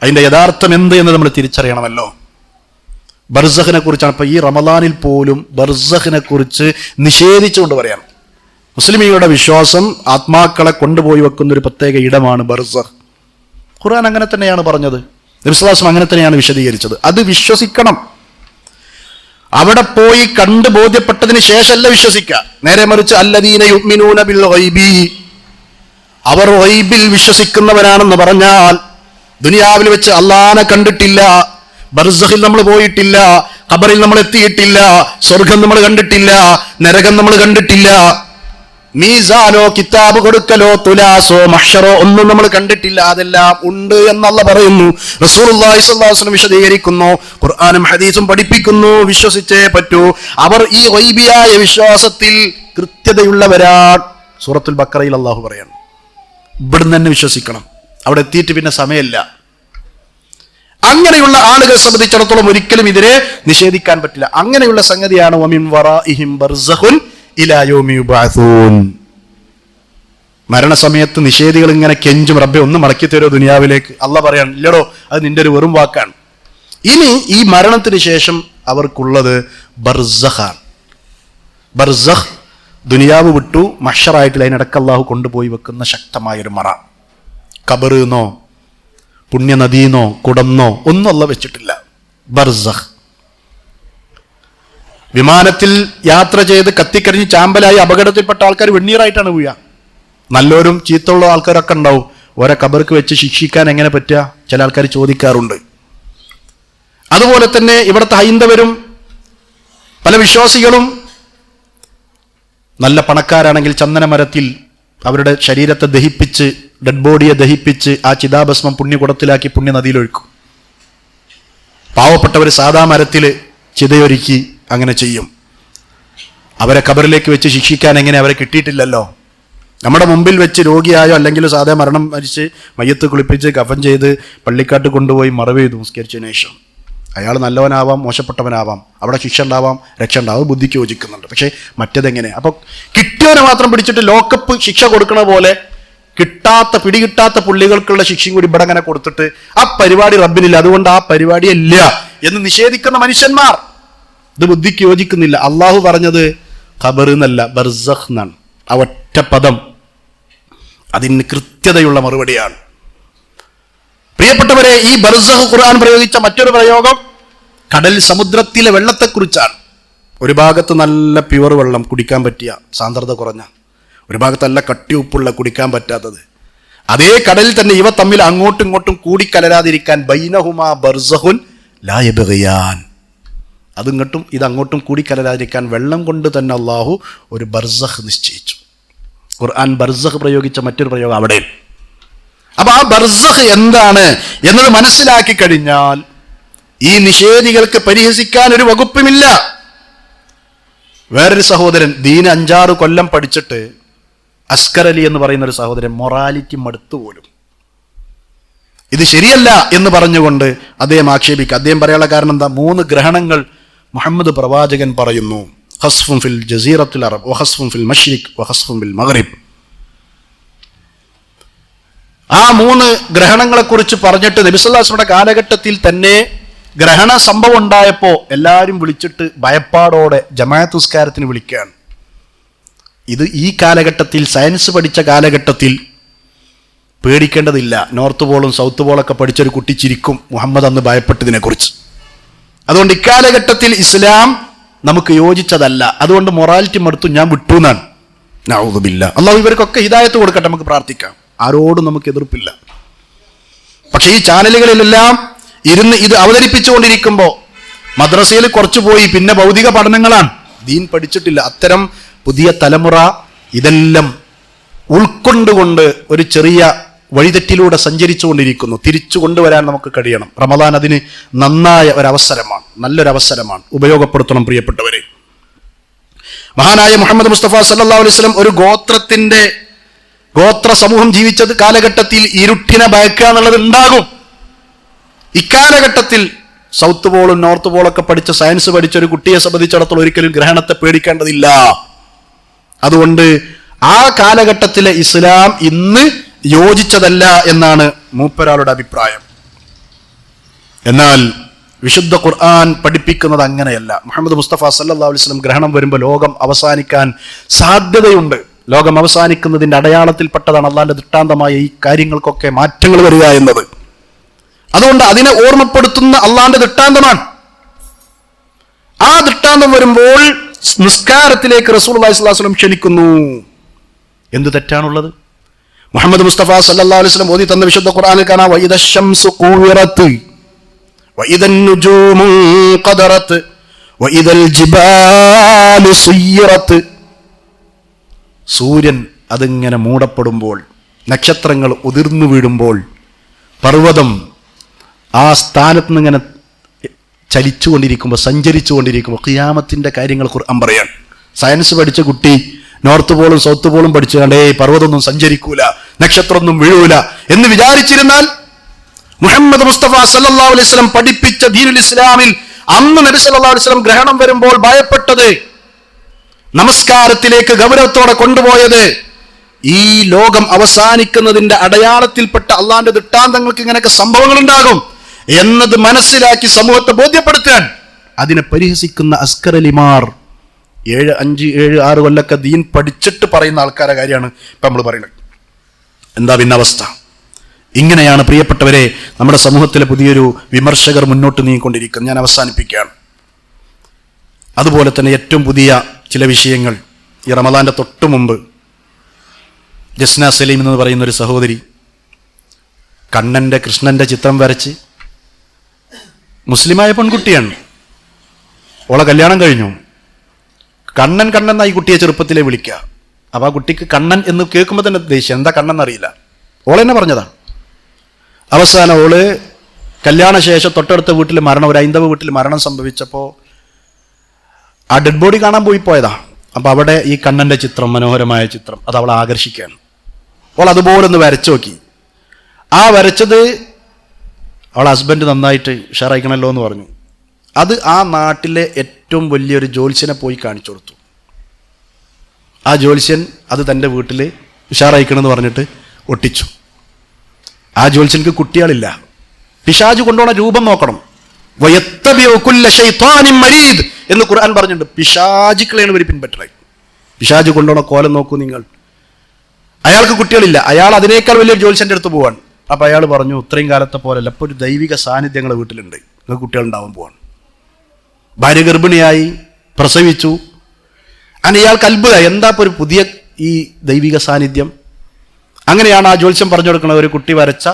അതിൻ്റെ യഥാർത്ഥം എന്ത് എന്ന് നമ്മൾ തിരിച്ചറിയണമല്ലോ. ബർസഖിനെ കുറിച്ചാണ് ഇപ്പൊ ഈ റമദാനിൽ പോലും ബർസഖിനെ കുറിച്ച് നിഷേധിച്ചുകൊണ്ട് പറയാം. മുസ്ലിമീങ്ങളുടെ വിശ്വാസം ആത്മാക്കളെ കൊണ്ടുപോയി വെക്കുന്ന ഒരു പ്രത്യേക ഇടമാണ് ബർസഖ്. ഖുർആൻ അങ്ങനെ തന്നെയാണ് പറഞ്ഞത്, നബി സ്വല്ലല്ലാഹു അലൈഹി വസല്ലം അങ്ങനെ തന്നെയാണ് വിശദീകരിച്ചത്. അത് വിശ്വസിക്കണം. അവിടെ പോയി കണ്ട് ബോധ്യപ്പെട്ടതിന് ശേഷമല്ല വിശ്വസിക്കുക. നേരെ മറിച്ച് അല്ലദീന യുഅ്മിനൂന ബിൽ ഗൈബി, അവർ ഗൈബിൽ വിശ്വസിക്കുന്നവരാണെന്ന് പറഞ്ഞാൽ ദുനിയാവിൽ വെച്ച് അല്ലാഹനെ കണ്ടിട്ടില്ല, ബർസഖിൽ നമ്മൾ പോയിട്ടില്ല, ഖബറിൽ നമ്മൾ എത്തിയിട്ടില്ല, സ്വർഗം നമ്മൾ കണ്ടിട്ടില്ല, നരകം നമ്മൾ കണ്ടിട്ടില്ല, മീസാനോ കിതാബ് കൊടുക്കലോ തുലാസോ മഹ്ശറോ ഒന്നും നമ്മൾ കണ്ടിട്ടില്ല. അതെല്ലാം ഉണ്ട് എന്നല്ല പറയുന്നു. റസൂലുള്ളാഹി സ്വല്ലല്ലാഹു അലൈഹി വസല്ലം വിശദീകരിക്കുന്നു, ഖുർആനും ഹദീസും പഠിപ്പിക്കുന്നു, വിശ്വസിച്ചേ പറ്റൂ. അവർ ഈ ഗൈബിയായ വിശ്വാസത്തിൽ കൃത്യതയുള്ളവരാണ്. സൂറത്തുൽ ബഖറയിൽ അല്ലാഹു പറയാണ്, ഇവിടുന്ന് തന്നെ വിശ്വസിക്കണം, അവിടെ എത്തിയിട്ട് പിന്നെ സമയമില്ല. അങ്ങനെയുള്ള ആളുകളെ സംബന്ധിച്ചിടത്തോളം ഒരിക്കലും ഇതിനെ നിഷേധിക്കാൻ പറ്റില്ല. അങ്ങനെയുള്ള സംഗതിയാണ് വമിൻ വറാഇഹിം ബർസഖുൻ ഇലാ യൗമി യുബഅസൂൻ. മരണസമയത്ത് നിഷേധികൾ ഇങ്ങനെ കെഞ്ചും, റബ്ബേ ഒന്ന് മടക്കി തരോ ദുനിയാവിലേക്ക്. അല്ലാഹ് പറയാണ്, ഇല്ലടോ, അത് നിന്റെ ഒരു വെറും വാക്കാണ്. ഇനി ഈ മരണത്തിന് ശേഷം അവർക്കുള്ളത് ബർസഖാണ്. ബർസഖ് ദുനിയാവ് വിട്ടു മഹ്ശറായിട്ടില്ല, അതിനിടക്ക് അല്ലാഹു കൊണ്ടുപോയി വെക്കുന്ന ശക്തമായൊരു മറ. ഖബറെന്നോ പുണ്യനദീന്നോ കുടന്നോ ഒന്നും അല്ലാഹു വെച്ചിട്ടില്ല. ബർസഖ്. വിമാനത്തിൽ യാത്ര ചെയ്ത് കത്തിക്കരിഞ്ഞ് ചാമ്പലായി അപകടത്തിൽപ്പെട്ട ആൾക്കാർ വെണ്ണീറായിട്ടാണ് വീഴുക. നല്ലവരും ചീത്തയുള്ള ആൾക്കാരൊക്കെ ഉണ്ടാവും. ഓരോ ഖബർക്ക് വെച്ച് ശിക്ഷിക്കാൻ എങ്ങനെ പറ്റുക? ചില ആൾക്കാർ ചോദിക്കാറുണ്ട്. അതുപോലെ തന്നെ ഇവിടുത്തെ ഹൈന്ദവരും പല വിശ്വാസികളും നല്ല പണക്കാരാണെങ്കിൽ ചന്ദനമരത്തിൽ അവരുടെ ശരീരത്തെ ദഹിപ്പിച്ച്, ഡെഡ് ബോഡിയെ ദഹിപ്പിച്ച് ആ ചിതാഭസ്മം പുണ്യകുടത്തിലാക്കി പുണ്യനദിയിലൊഴുക്കും. പാവപ്പെട്ടവർ സാധാ മരത്തിൽ ചിതയൊരുക്കി അങ്ങനെ ചെയ്യും. അവരെ ഖബറിലേക്ക് വെച്ച് ശിക്ഷിക്കാൻ എങ്ങനെ? അവരെ കിട്ടിയിട്ടില്ലല്ലോ. നമ്മുടെ മുമ്പിൽ വെച്ച് രോഗിയായോ അല്ലെങ്കിൽ സാധാ മരണം മരിച്ച് മയ്യത്ത് കുളിപ്പിച്ച് കഫൻ ചെയ്ത് പള്ളിക്കാട്ട് കൊണ്ടുപോയി മറവ് ചെയ്തു നിസ്കരിച്ചതിന് ശേഷം. അയാൾ നല്ലവനാവാം, മോശപ്പെട്ടവനാവാം, അവിടെ ശിക്ഷ ഉണ്ടാവാം, രക്ഷ ഉണ്ടാവും, ബുദ്ധിക്ക് യോജിക്കുന്നുണ്ട്. പക്ഷേ മറ്റേതെങ്ങനെ? അപ്പോൾ കിട്ടിയവനെ മാത്രം പിടിച്ചിട്ട് ലോക്കപ്പ് ശിക്ഷ കൊടുക്കണ പോലെ പിടികിട്ടാത്ത പുള്ളികൾക്കുള്ള ശിക്ഷയും കൂടി ഇവിടെ അങ്ങനെ കൊടുത്തിട്ട് ആ പരിപാടി റബ്ബിനില്ല, അതുകൊണ്ട് ആ പരിപാടി ഇല്ല എന്ന് നിഷേധിക്കുന്ന മനുഷ്യന്മാർ. ഇത് ബുദ്ധിക്ക് യോജിക്കുന്നില്ല. അള്ളാഹു പറഞ്ഞത് ഖബർ എന്നല്ല, ബർസഖ് എന്നാണ്. ആ ഒറ്റ പദം അതിന് കൃത്യതയുള്ള മറുപടിയാണ്. പ്രിയപ്പെട്ടവരെ, ഈ ബർസഖ് ഖുർആൻ പ്രയോഗിച്ച മറ്റൊരു പ്രയോഗം കടൽ സമുദ്രത്തിലെ വെള്ളത്തെക്കുറിച്ചാണ്. ഒരു ഭാഗത്ത് നല്ല പ്യുവർ വെള്ളം, കുടിക്കാൻ പറ്റിയ, സാന്ദ്രത കുറഞ്ഞ, ഒരു ഭാഗത്ത് നല്ല കട്ടിയുപ്പുള്ള, കുടിക്കാൻ പറ്റാത്തത്. അതേ കടലിൽ തന്നെ ഇവ തമ്മിൽ അങ്ങോട്ടും ഇങ്ങോട്ടും കൂടിക്കലരാതിരിക്കാൻ ബൈനഹുമാ ബർസഖുൻ ലാ യബ്ഗിയാൻ, അതിങ്ങോട്ടും ഇതങ്ങോട്ടും കൂടിക്കലരാതിരിക്കാൻ വെള്ളം കൊണ്ട് തന്നെ അള്ളാഹു ഒരു ബർസഖ് നിശ്ചയിച്ചു. ഖുർആൻ ബർസഖ് പ്രയോഗിച്ച മറ്റൊരു പ്രയോഗം അവിടെ. അപ്പൊ ആ ബർസഖ് എന്താണ് എന്നത് മനസ്സിലാക്കി കഴിഞ്ഞാൽ ഈ നിഷേധികൾക്ക് പരിഹസിക്കാൻ ഒരു വകുപ്പുമില്ല. വേറൊരു സഹോദരൻ ദീന് 5-6 കൊല്ലം പഠിച്ചിട്ട്, അസ്കർ അലി എന്ന് പറയുന്ന ഒരു സഹോദരൻ, മൊറാലിറ്റി മടുത്തു പോലും ഇത് ശരിയല്ല എന്ന് പറഞ്ഞുകൊണ്ട് അദ്ദേഹം ആക്ഷേപിക്കുക. അദ്ദേഹം പറയാനുള്ള കാരണം എന്താ? 3 ഗ്രഹണങ്ങൾ മുഹമ്മദ് പ്രവാചകൻ പറയുന്നു. ഖസ്ഫുൻ ഫിൽ ജസീറത്തുൽ അറബ് വഖസ്ഫുൻ ഫിൽ മശ്രിഖ് വഖസ്ഫുൻ ഫിൽ മഗ്രിബ്. ആ 3 ഗ്രഹണങ്ങളെക്കുറിച്ച് പറഞ്ഞിട്ട് നബി സല്ലല്ലാഹു അലൈഹി വസല്ലമയുടെ കാലഘട്ടത്തിൽ തന്നെ ഗ്രഹണ സംഭവം ഉണ്ടായപ്പോ എല്ലാവരും വിളിച്ചിട്ട് ഭയപ്പാടോടെ ജമാഅത്ത് നിസ്കാരത്തിന് വിളിക്കുകയാണ്. ഇത് ഈ കാലഘട്ടത്തിൽ, സയൻസ് പഠിച്ച കാലഘട്ടത്തിൽ പേടിക്കേണ്ടതില്ല. നോർത്ത് പോളും സൗത്ത് പോളൊക്കെ പഠിച്ചൊരു കുട്ടി ചിരിക്കും മുഹമ്മദ് അന്ന് ഭയപ്പെട്ടതിനെ കുറിച്ച്. അതുകൊണ്ട് ഇക്കാലഘട്ടത്തിൽ ഇസ്ലാം നമുക്ക് യോജിച്ചതല്ല, അതുകൊണ്ട് മൊറാലിറ്റി മടുത്തു, ഞാൻ വിട്ടു എന്നാണ്. നഊദു ബില്ലാഹ്. അല്ലാഹു ഇവർക്കൊക്കെ ഹിദായത്ത് കൊടുക്കട്ടെ. നമുക്ക് പ്രാർത്ഥിക്കാം, ആരോടും നമുക്ക് എതിർപ്പില്ല. പക്ഷേ ഈ ചാനലുകളിലെല്ലാം ഇരുന്ന് ഇത് അവതരിപ്പിച്ചുകൊണ്ടിരിക്കുമ്പോൾ മദ്രസയിൽ കുറച്ചു പോയി, പിന്നെ ഭൗതിക പഠനങ്ങളാണ്, ദീൻ പഠിച്ചിട്ടില്ല. അത്തരം പുതിയ തലമുറ ഇതെല്ലാം ഉൾക്കൊണ്ടുകൊണ്ട് ഒരു ചെറിയ വഴിതെറ്റിലൂടെ സഞ്ചരിച്ചു കൊണ്ടിരിക്കുന്നു. തിരിച്ചു കൊണ്ടുവരാൻ നമുക്ക് കഴിയണം. റമദാൻ അതിന് നന്നായ ഒരവസരമാണ്, നല്ലൊരവസരമാണ്, ഉപയോഗപ്പെടുത്തണം പ്രിയപ്പെട്ടവരെ. മഹാനായ മുഹമ്മദ് മുസ്തഫ സല്ലല്ലാഹു അലൈഹി വസല്ലം ഒരു ഗോത്ര സമൂഹം ജീവിച്ചത് കാലഘട്ടത്തിൽ ഇരുട്ടിനെ ഭയക്കുക എന്നുള്ളത് ഉണ്ടാകും. ഇക്കാലഘട്ടത്തിൽ സൗത്ത് പോളും നോർത്ത് പോളൊക്കെ പഠിച്ച, സയൻസ് പഠിച്ച ഒരു കുട്ടിയെ സംബന്ധിച്ചിടത്തോളം ഒരിക്കലും ഗ്രഹണത്തെ പേടിക്കേണ്ടതില്ല. അതുകൊണ്ട് ആ കാലഘട്ടത്തിലെ ഇസ്ലാം ഇന്ന് യോജിച്ചതല്ല എന്നാണ് മൂപ്പരാളുടെ അഭിപ്രായം. എന്നാൽ വിശുദ്ധ ഖുർആൻ പഠിപ്പിക്കുന്നത് അങ്ങനെയല്ല. മുഹമ്മദ് മുസ്തഫ സല്ലല്ലാഹു അലൈഹി വസല്ലം ഗ്രഹണം വരുമ്പോൾ ലോകം അവസാനിക്കാൻ സാധ്യതയുണ്ട്, ലോകം അവസാനിക്കുന്നതിന്റെ അടയാളത്തിൽപ്പെട്ടതാണ് അള്ളാന്റെ ദൃഷ്ടാന്തമായ ഈ കാര്യങ്ങൾക്കൊക്കെ മാറ്റങ്ങൾ വരിക എന്നത്. അതുകൊണ്ട് അതിനെ ഓർമ്മപ്പെടുത്തുന്ന അള്ളാന്റെ ദൃഷ്ടാന്തമാണ്. ആ ദൃഷ്ടാന്തം വരുമ്പോൾ നിസ്കാരത്തിലേക്ക് റസൂലുള്ളാഹി സ്വല്ലല്ലാഹു അലൈഹി വസല്ലം ക്ഷണിക്കുന്നു. എന്ത് തെറ്റാണുള്ളത്? മുഹമ്മദ് മുസ്തഫ സല്ലല്ലാഹു അലൈഹി വസല്ലം ഓതി തന്ന വിശുദ്ധ ഖുർആനിൽ കാണാം, വഇദശംസു ഖുവിറത് വഇദൻ നുജൂമു ഖദറത് വഇദൽ ജിബാലു സുയ്യിറത്. സൂര്യൻ അതിങ്ങനെ മൂടപ്പെടുമ്പോൾ, നക്ഷത്രങ്ങൾ ഉതിർന്നു വീഴുമ്പോൾ, പർവ്വതം ആ സ്ഥാനത്ത് നിന്ന് ഇങ്ങനെ ചലിച്ചുകൊണ്ടിരിക്കുമ്പോൾ, സഞ്ചരിച്ചുകൊണ്ടിരിക്കുമ്പോൾ ഖിയാമത്തിന്റെ കാര്യങ്ങൾ ഖുർആൻ പറയാൻ. സയൻസ് പഠിച്ച കുട്ടി നോർത്ത് പോളും സൗത്ത് പോളും പഠിച്ചു കണ്ടേ പർവ്വതമൊന്നും സഞ്ചരിക്കൂല, നക്ഷത്രമൊന്നും വീഴൂല എന്ന് വിചാരിച്ചിരുന്നാൽ മുഹമ്മദ് മുസ്തഫ സല്ലല്ലാഹു അലൈഹി വസല്ലം പഠിപ്പിച്ച ദീനുൽ ഇസ്ലാമിൽ അന്ന് നബി സല്ലല്ലാഹു അലൈഹി വസല്ലം ഗ്രഹണം വരുമ്പോൾ ഭയപ്പെട്ടത്, നമസ്കാരത്തിലേക്ക് ഗൗരവത്തോടെ കൊണ്ടുപോയത്, ഈ ലോകം അവസാനിക്കുന്നതിന്റെ അടയാളത്തിൽപ്പെട്ട അള്ളാന്റെ ദൃഷ്ടാന്തങ്ങൾക്ക് ഇങ്ങനെയൊക്കെ സംഭവങ്ങൾ ഉണ്ടാകും എന്നത് മനസ്സിലാക്കി സമൂഹത്തെ ബോധ്യപ്പെടുത്താൻ അതിനെ പരിഹസിക്കുന്ന അസ്കർ അലിമാർ 7-5-7-6 കൊല്ലൊക്കെ ദീൻ പഠിച്ചിട്ട് പറയുന്ന ആൾക്കാരെ കാര്യമാണ് ഇപ്പം നമ്മൾ പറയുന്നത്. എന്താ പിന്നെ അവസ്ഥ? ഇങ്ങനെയാണ് പ്രിയപ്പെട്ടവരെ നമ്മുടെ സമൂഹത്തിലെ പുതിയൊരു വിമർശകർ മുന്നോട്ട് നീങ്ങിക്കൊണ്ടിരിക്കുന്നത്. ഞാൻ അവസാനിപ്പിക്കുകയാണ്. അതുപോലെ തന്നെ ഏറ്റവും പുതിയ ചില വിഷയങ്ങൾ, ഈ റമദാന്റെ തൊട്ട് മുമ്പ് ജസ്ന സലീം എന്ന് പറയുന്ന ഒരു സഹോദരി കൃഷ്ണന്റെ ചിത്രം വരച്ച്, മുസ്ലിമായ പെൺകുട്ടിയാണ്, ഓളെ കല്യാണം കഴിഞ്ഞു, കണ്ണൻ എന്നാ ഈ കുട്ടിയെ ചെറുപ്പത്തിലെ വിളിക്കുക. അപ്പൊ ആ കുട്ടിക്ക് കണ്ണൻ എന്ന് കേൾക്കുമ്പോൾ തന്നെ ദേഷ്യം, എന്താ കണ്ണൻ എന്നറിയില്ല. ഓളെന്നെ പറഞ്ഞതാണ്. അവസാനം ഓള് കല്യാണ ശേഷം തൊട്ടടുത്ത വീട്ടിൽ മരണം, ഒരു ഹൈന്ദവ വീട്ടിൽ മരണം സംഭവിച്ചപ്പോൾ ആ ഡെഡ് ബോഡി കാണാൻ പോയതാ. അപ്പൊ അവിടെ ഈ കണ്ണന്റെ ചിത്രം, മനോഹരമായ ചിത്രം, അത് അവളെ ആകർഷിക്കുകയാണ്. അവൾ അതുപോലെ ഒന്ന് വരച്ചു നോക്കി. ആ വരച്ചത് അവളെ ഹസ്ബൻഡ് നന്നായിട്ട് ഉഷാറായിക്കണല്ലോ എന്ന് പറഞ്ഞു. അത് ആ നാട്ടിലെ ഏറ്റവും വലിയൊരു ജ്യോത്സ്യനെ പോയി കാണിച്ചു കൊടുത്തു. ആ ജ്യോത്സ്യൻ അത് തൻ്റെ വീട്ടിൽ ഉഷാറായിക്കണമെന്ന് പറഞ്ഞിട്ട് ഒട്ടിച്ചു. ആ ജ്യോത്സ്യൻക്ക് കുട്ടികളില്ല. പിശാച് കൊണ്ടുപോണ രൂപം നോക്കണം. വയത്തബിഉ കുല്ല ശൈത്വാനിൻ മരീദ് എന്ന് ഖുർആൻ പറഞ്ഞിട്ടുണ്ട്. പിശാചുക്കളെയാണ് ഇവർ പിൻപറ്റുന്നത്. പിശാച് കൊണ്ടുപോണ കോലം നോക്കൂ നിങ്ങൾ. അയാൾക്ക് കുട്ടികളില്ല. അയാൾ അതിനേക്കാൾ വലിയ ജ്യോത്സ്യന്റെ അടുത്ത് പോവാണ്. അപ്പൊ അയാൾ പറഞ്ഞു, ഇത്രയും കാലത്തെ പോലല്ല, ഇപ്പൊ ഒരു ദൈവിക സാന്നിധ്യങ്ങളെ വീട്ടിലുണ്ട്, നിങ്ങൾക്ക് കുട്ടികളുണ്ടാവാൻ പോവാണ്. ഭാര്യ ഗർഭിണിയായി, പ്രസവിച്ചു. അങ്ങനെ ഇയാൾക്ക് അത്ഭുതമായി, എന്താ ഇപ്പൊ ഒരു പുതിയ ഈ ദൈവിക സാന്നിധ്യം. അങ്ങനെയാണ് ആ ജ്യോത്സ്യം പറഞ്ഞു കൊടുക്കുന്നത്. ഒരു കുട്ടി വരച്ച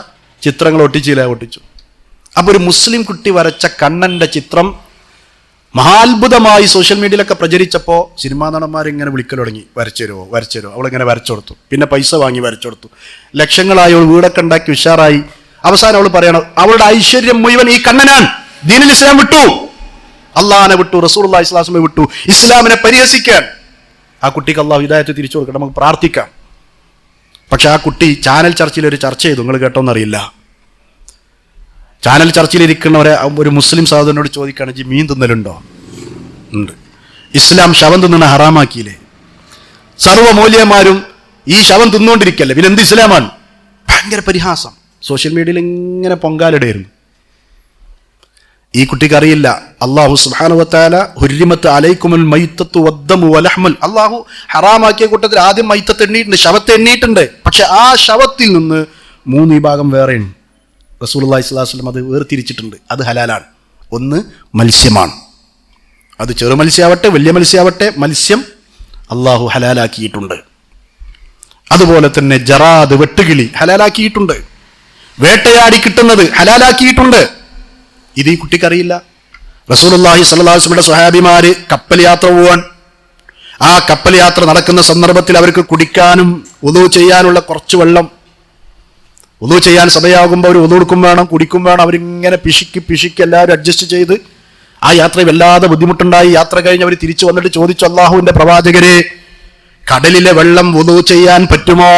ചിത്രങ്ങൾ ഒട്ടിച്ചു. അപ്പൊ ഒരു മുസ്ലിം കുട്ടി വരച്ച കണ്ണന്റെ ചിത്രം മഹാത്ഭുതമായി സോഷ്യൽ മീഡിയയിലൊക്കെ പ്രചരിച്ചപ്പോൾ സിനിമാ നടന്മാർ ഇങ്ങനെ വിളിക്കൽ തുടങ്ങി, വരച്ചു തരുമോ. അവളിങ്ങനെ വരച്ചു കൊടുത്തു. പിന്നെ പൈസ വാങ്ങി വരച്ചു കൊടുത്തു. ലക്ഷങ്ങളായി അവൾ വീടൊക്കെ ഉണ്ടാക്കി ഉഷാറായി. അവസാനം അവൾ പറയണം, അവളുടെ ഐശ്വര്യം മുഴുവൻ ഈ കണ്ണനാൻ. ദീനുൽ ഇസ്ലാം വിട്ടു, അള്ളാഹിനെ വിട്ടു, റസൂലുള്ളാഹി സ്വല്ലല്ലാഹു അലൈഹി വസല്ലം വിട്ടു, ഇസ്ലാമിനെ പരിഹസിക്കാൻ. ആ കുട്ടിക്ക് അള്ളാഹു ഹിദായത്ത് തിരിച്ചു കൊടുക്കണം, നമുക്ക് പ്രാർത്ഥിക്കാം. പക്ഷെ ആ കുട്ടി ചാനൽ ചർച്ചയിൽ ഒരു ചർച്ച ചെയ്തു, നിങ്ങൾ കേട്ടോന്നറിയില്ല. ചാനൽ ചർച്ചയിലിരിക്കുന്ന ഒരു മുസ്ലിം സഹോദരനോട് ചോദിക്കുകയാണ്, ജി മീൻ തിന്നലുണ്ടോ? ഉണ്ട്. ഇസ്ലാം ശവം തിന്നണ ഹറാമാക്കിയില്ലേ? സർവ്വമൂല്യന്മാരും ഈ ശവം തിന്നുകൊണ്ടിരിക്കല്ലേ, പിന്നെ എന്ത് ഇസ്ലാമാണ്? ഭയങ്കര പരിഹാസം. സോഷ്യൽ മീഡിയയിൽ ഇങ്ങനെ പൊങ്കാലിടയായിരുന്നു. ഈ കുട്ടിക്ക് അറിയില്ല, അല്ലാഹു സുബ്ഹാനഹു വ തആല ഹുർരിമത്ത് അലൈക്കുമുൽ മൈത്തത്തു വദ്ദമു വലഹ്മുൽ, അല്ലാഹു ഹറാമാക്കിയ കൂട്ടത്തിൽ ആദ്യം മൈത്തത്ത് എണ്ണിയിട്ടുണ്ട്, ശവത്തെ എണ്ണിയിട്ടുണ്ട്. പക്ഷെ ആ ശവത്തിൽ നിന്ന് 3 വിഭാഗം വേറെയുണ്ട്. റസൂലുള്ളാഹി സ്വല്ലല്ലാഹു അലൈഹി വസല്ലം അത് വേർതിരിച്ചിട്ടുണ്ട്. അത് ഹലാലാണ്. ഒന്ന് മത്സ്യമാണ്. അത് ചെറു മത്സ്യമാവട്ടെ വലിയ മത്സ്യമാവട്ടെ, മത്സ്യം അല്ലാഹു ഹലാലാക്കിയിട്ടുണ്ട്. അതുപോലെ തന്നെ ജറാദ്, വെട്ടുകിളി ഹലാലാക്കിയിട്ടുണ്ട്. വേട്ടയാടി കിട്ടുന്നത് ഹലാലാക്കിയിട്ടുണ്ട്. ഇത് ഈ കുട്ടിക്കറിയില്ല. റസൂലുള്ളാഹി സ്വല്ലല്ലാഹു അലൈഹി വസല്ലം സ്വഹാബിമാര് കപ്പൽ യാത്ര പോവാൻ. ആ കപ്പൽ യാത്ര നടക്കുന്ന സന്ദർഭത്തിൽ അവർക്ക് കുടിക്കാനും വുളൂ ചെയ്യാനുള്ള കുറച്ച് വെള്ളം, വുളൂ ചെയ്യാൻ സമയമാകുമ്പോൾ അവർ വുളൂ എടുക്കും വേണം, കുടിക്കും വേണം. അവരിങ്ങനെ പിശുക്കി എല്ലാവരും അഡ്ജസ്റ്റ് ചെയ്ത് ആ യാത്രയിൽ വല്ലാതെ ബുദ്ധിമുട്ടുണ്ടായി. യാത്ര കഴിഞ്ഞ് അവർ തിരിച്ചു വന്നിട്ട് ചോദിച്ചു, അല്ലാഹുവിന്റെ പ്രവാചകരെ, കടലിലെ വെള്ളം വുളൂ ചെയ്യാൻ പറ്റുമോ?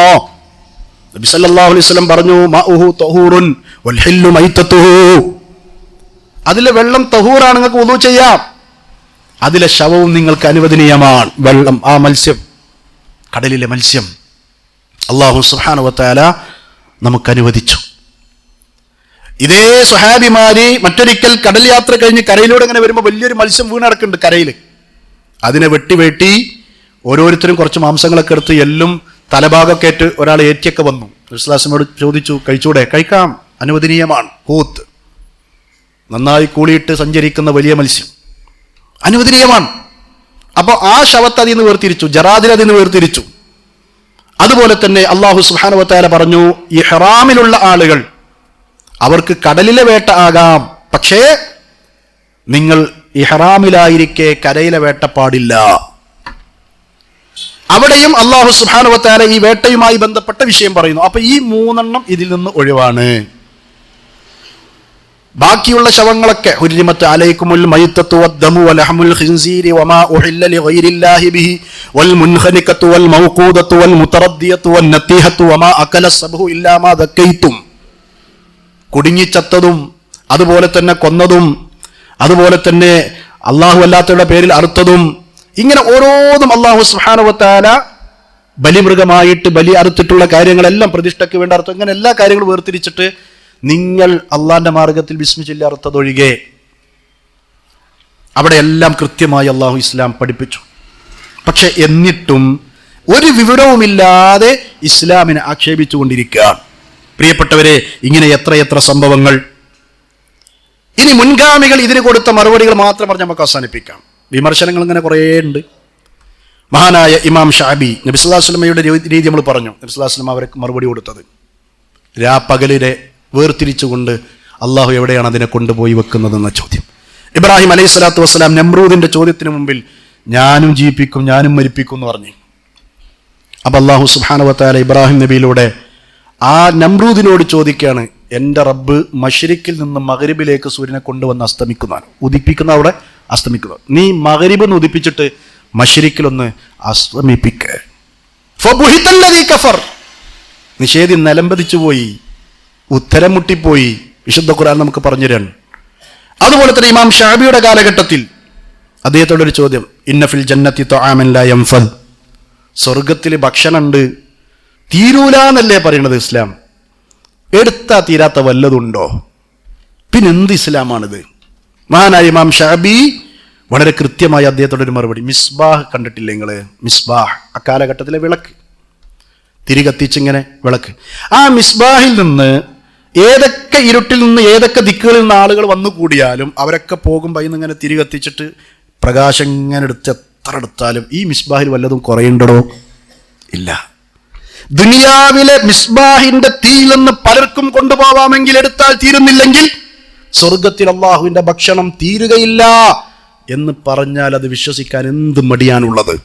നബി സല്ലല്ലാഹു അലൈഹി വസല്ലം പറഞ്ഞു, മാഉഹു തഹൂറുൻ വൽ ഹില്ലു മൈതതുഹു, അതിലെ വെള്ളം തഹൂറാണ്, നിങ്ങൾക്ക് വുളൂ ചെയ്യാം. അതിലെ ശവവും നിങ്ങൾക്ക് അനുവദനീയമാണ്. വെള്ളം, ആ മത്സ്യം, കടലിലെ മത്സ്യം അല്ലാഹു സുബ്ഹാനഹു വ തആല നമുക്ക് അനുവദിച്ചു. ഇതേ സ്വഹാബിമാര് മറ്റൊരിക്കൽ കടൽ യാത്ര കഴിഞ്ഞ് കരയിലൂടെ ഇങ്ങനെ വരുമ്പോൾ വലിയൊരു മത്സ്യം വീണടക്കുന്നുണ്ട് കരയിൽ. അതിനെ വെട്ടി ഓരോരുത്തരും കുറച്ച് മാംസങ്ങളൊക്കെ എടുത്ത് എല്ലും തലഭാഗമൊക്കെ ഏറ്റ് ഒരാൾ ഏറ്റിയൊക്കെ വന്നു. റസൂലുള്ളാഹിയോട് ചോദിച്ചു, കഴിച്ചൂടെ? കഴിക്കാം, അനുവദനീയമാണ്. ഹൂത്ത്, നന്നായി കൂളിയിട്ട് സഞ്ചരിക്കുന്ന വലിയ മത്സ്യം, അനുവദനീയമാണ്. അപ്പോൾ ആ ശവത്ത് അതിൽ നിന്ന് വേർതിരിച്ചു, ജറാദിനെ അതിൽ നിന്ന് വേർതിരിച്ചു. അതുപോലെ തന്നെ അല്ലാഹു സുബ്ഹാനഹു വ തആല പറഞ്ഞു, ഇഹ്റാമിലുള്ള ആളുകൾ അവർക്ക് കടലിലെ വേട്ട ആകാം, പക്ഷേ നിങ്ങൾ ഇഹ്റാമിലായിരിക്കെ കരയിലെ വേട്ട പാടില്ല. അവിടെയും അല്ലാഹു സുബ്ഹാനഹു വ തആല ഈ വേട്ടയുമായി ബന്ധപ്പെട്ട വിഷയം പറയുന്നു. അപ്പൊ ഈ 3 ഇതിൽ നിന്ന് ഒഴിവാണ്. ബാക്കിയുള്ള ശവങ്ങളൊക്കെ ഹുർരിമത്ത് അലൈക്കുമുൽ മൈത്തത്തു വദ്ദമു വലഹമുൽ ഖിൻസീരി വമാ ഉഹില്ല ലിഗൈരില്ലാഹി ബിഹി വൽ മുൻഖനിഖത്തു വൽ മൗഖൂദത്തു വൽ മുതറദ്ദിയത്തു വൻ നതീഹത്തു വമാ അകല സബ്ഹു ഇല്ലാ മാ ദക്കൈതും, കുടുങ്ങിച്ചത്തതും അതുപോലെ തന്നെ കൊന്നതും അതുപോലെ തന്നെ അല്ലാഹു അല്ലാത്തവരുടെ പേരിൽ അറുത്തതും, ഇങ്ങനെ ഓരോന്നും അല്ലാഹു സുബ്ഹാനഹു വ തആല ബലിമൃഗമായിട്ട് ബലി അറുത്തിട്ടുള്ള കാര്യങ്ങളെല്ലാം പ്രതിഷ്ഠയ്ക്ക് വേണ്ട അർത്ഥം, ഇങ്ങനെ എല്ലാ കാര്യങ്ങളും വേർതിരിച്ചിട്ട് നിങ്ങൾ അള്ളാന്റെ മാർഗത്തിൽ ബിസ്മി ചൊല്ലി അറുത്തതൊഴികെ അവിടെ എല്ലാം കൃത്യമായി അല്ലാഹു ഇസ്ലാം പഠിപ്പിച്ചു. പക്ഷെ എന്നിട്ടും ഒരു വിവരവുമില്ലാതെ ഇസ്ലാമിനെ ആക്ഷേപിച്ചുകൊണ്ടിരിക്കുകയാണ്. പ്രിയപ്പെട്ടവരെ, ഇങ്ങനെ എത്രയെത്ര സംഭവങ്ങൾ. ഇനി മുൻഗാമികൾ ഇതിന് കൊടുത്ത മറുപടികൾ മാത്രം പറഞ്ഞ് നമുക്ക് അവസാനിപ്പിക്കാം. വിമർശനങ്ങൾ ഇങ്ങനെ കുറേ ഉണ്ട്. മഹാനായ ഇമാം ഷഅബി, നബി സല്ലല്ലാഹു അലൈഹി വസല്ലമയുടെ രീതി നമ്മൾ പറഞ്ഞു. നബി സല്ലല്ലാഹു അലൈഹി വസല്ലം അവർക്ക് മറുപടി കൊടുത്തത് രാപ്പകലിനെ വേർതിരിച്ചുകൊണ്ട് അള്ളാഹു എവിടെയാണ് അതിനെ കൊണ്ടുപോയി വെക്കുന്നതെന്ന ചോദ്യം. ഇബ്രാഹിം അലൈഹി സ്വലാത്തു വസ്സലാം നമ്രൂദിന്റെ ചോദ്യത്തിന് മുമ്പിൽ ഞാനും ജീവിപ്പിക്കും ഞാനും മരിപ്പിക്കും എന്ന് പറഞ്ഞു. അപ്പൊ അല്ലാഹു സുബ്ഹാനഹു വ തആല ഇബ്രാഹിം നബിയിലൂടെ ആ നമ്രൂദിനോട് ചോദിക്കുകയാണ്, എൻ്റെ റബ്ബ് മശ്രിക്കിൽ നിന്ന് മഗ്രിബിലേക്ക് സൂര്യനെ കൊണ്ടുവന്ന് അസ്തമിക്കുന്നതാണ്, ഉദിപ്പിക്കുന്ന അവിടെ അസ്തമിക്കുക. നീ മഗ്രിബ് ഒന്ന് ഉദിപ്പിച്ചിട്ട് മശ്രിക്കിലൊന്ന് അസ്തമിപ്പിക്ക. ഫബുഹിതല്ലദീ കഫർ, നിഷേധി നിലംപതിച്ചു പോയി, ഉത്തരം മുട്ടിപ്പോയി. വിശുദ്ധ ഖുർആൻ നമുക്ക് പറഞ്ഞു തരാൻ. അതുപോലെ തന്നെ ഇമാം ഷഅബിയുടെ കാലഘട്ടത്തിൽ അദ്ദേഹത്തോടൊരു ചോദ്യം, ഇന്ന ഫിൽ ജന്നത്തി തആമൻ ലാ യൻഫദ്, സ്വർഗത്തിൽ ഭക്ഷണമുണ്ട്, തീരൂല എന്നല്ലേ പറയണത് ഇസ്ലാം? എടുത്താ തീരാത്ത വല്ലതുണ്ടോ? പിന്നെന്ത് ഇസ്ലാമാണിത്? മഹാനായ ഇമാം ഷാബി വളരെ കൃത്യമായി അദ്ദേഹത്തോടെ ഒരു മറുപടി. മിസ്ബാഹ് കണ്ടിട്ടില്ല നിങ്ങള്? മിസ്ബാഹ് അക്കാലഘട്ടത്തിലെ വിളക്ക്, തിരികത്തിച്ചിങ്ങനെ വിളക്ക്. ആ മിസ്ബാഹിൽ നിന്ന് ഏതൊക്കെ ഇരുട്ടിൽ നിന്ന് ഏതൊക്കെ ദിക്കുകളിൽ നിന്ന് ആളുകൾ വന്നു കൂടിയാലും അവരൊക്കെ പോകുമ്പോൾ അതിൽ നിന്ന് ഇങ്ങനെ തിരികത്തിച്ചിട്ട് പ്രകാശം ഇങ്ങനെ എടുത്ത് എത്ര എടുത്താലും ഈ മിസ്ബാഹിൽ വല്ലതും കുറയുണ്ടോ? ഇല്ല. ദുനിയാവിലെ മിസ്ബാഹിന്റെ തീയിൽ നിന്ന് പലർക്കും കൊണ്ടുപോവാമെങ്കിൽ എടുത്താൽ തീരുന്നില്ലെങ്കിൽ സ്വർഗത്തിൽ അള്ളാഹുവിന്റെ ഭക്ഷണം തീരുകയില്ല എന്ന് പറഞ്ഞാൽ അത് വിശ്വസിക്കാൻ എന്ത് മടിയാണുള്ളത്?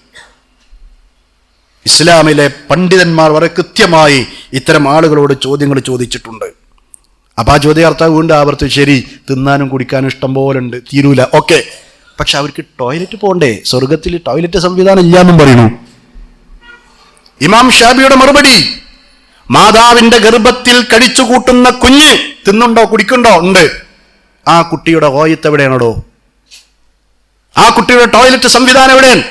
ഇസ്ലാമിലെ പണ്ഡിതന്മാർ വളരെ കൃത്യമായി ഇത്തരം ആളുകളോട് ചോദ്യങ്ങൾ ചോദിച്ചിട്ടുണ്ട്. അപ്പൊ ആ ചോദ്യാർത്ഥം വീണ്ടും ആവർത്തിച്ച്, ശരി, തിന്നാനും കുടിക്കാനും ഇഷ്ടം പോലെ ഉണ്ട്, തീരൂല, ഓക്കെ, പക്ഷെ അവർക്ക് ടോയ്ലറ്റ് പോണ്ടേ? സ്വർഗത്തിൽ ടോയ്ലറ്റ് സംവിധാനം ഇല്ലാന്നും പറയുന്നു. ഇമാം ഷാബിയുടെ മറുപടി, മാതാവിന്റെ ഗർഭത്തിൽ കടിച്ചു കൂട്ടുന്ന കുഞ്ഞ് തിന്നുണ്ടോ കുടിക്കുണ്ടോ? ഉണ്ട്. ആ കുട്ടിയുടെ ഓയത്ത് എവിടെയാണോ? ആ കുട്ടിയുടെ ടോയ്ലറ്റ് സംവിധാനം എവിടെയാണ്?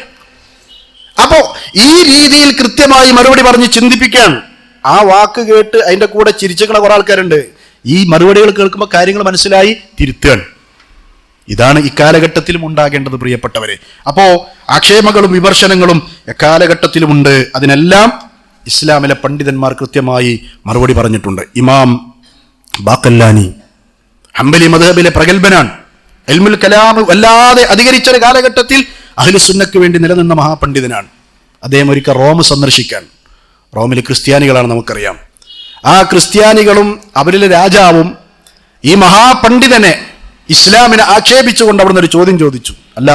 അപ്പോ ഈ രീതിയിൽ കൃത്യമായി മറുപടി പറഞ്ഞ് ചിന്തിപ്പിക്കാൻ, ആ വാക്ക് കേട്ട് അതിന്റെ കൂടെ ചിരിച്ചിരിക്കുന്ന കുറെ ആൾക്കാരുണ്ട്. ഈ മറുപടികൾ കേൾക്കുമ്പോൾ കാര്യങ്ങൾ മനസ്സിലായി തിരുത്തുകയാണ്. ഇതാണ് ഇക്കാലഘട്ടത്തിലും ഉണ്ടാകേണ്ടത് പ്രിയപ്പെട്ടവരെ. അപ്പോ ആക്ഷേപങ്ങളും വിമർശനങ്ങളും എക്കാലഘട്ടത്തിലുമുണ്ട്. അതിനെല്ലാം ഇസ്ലാമിലെ പണ്ഡിതന്മാർ കൃത്യമായി മറുപടി പറഞ്ഞിട്ടുണ്ട്. ഇമാം ബാഖല്ലാനി ഹംബലി മദ്ഹബിലെ പ്രഗത്ഭനാണ്. ഇൽമുൽ കലാം വല്ലാതെ അധികരിച്ച ഒരു കാലഘട്ടത്തിൽ അഹ്ലുസുന്നക്ക് വേണ്ടി നിലനിന്ന മഹാപണ്ഡിതനാണ്. അദ്ദേഹം ഒരിക്കൽ റോം സന്ദർശിക്കാൻ, റോമിലെ ക്രിസ്ത്യാനികളാണ് നമുക്കറിയാം, ആ ക്രിസ്ത്യാനികളും അവരിലെ രാജാവും ഈ മഹാപണ്ഡിതനെ, ഇസ്ലാമിനെ ആക്ഷേപിച്ചുകൊണ്ട് അവിടുന്ന് ഒരു ചോദ്യം ചോദിച്ചു. അല്ല,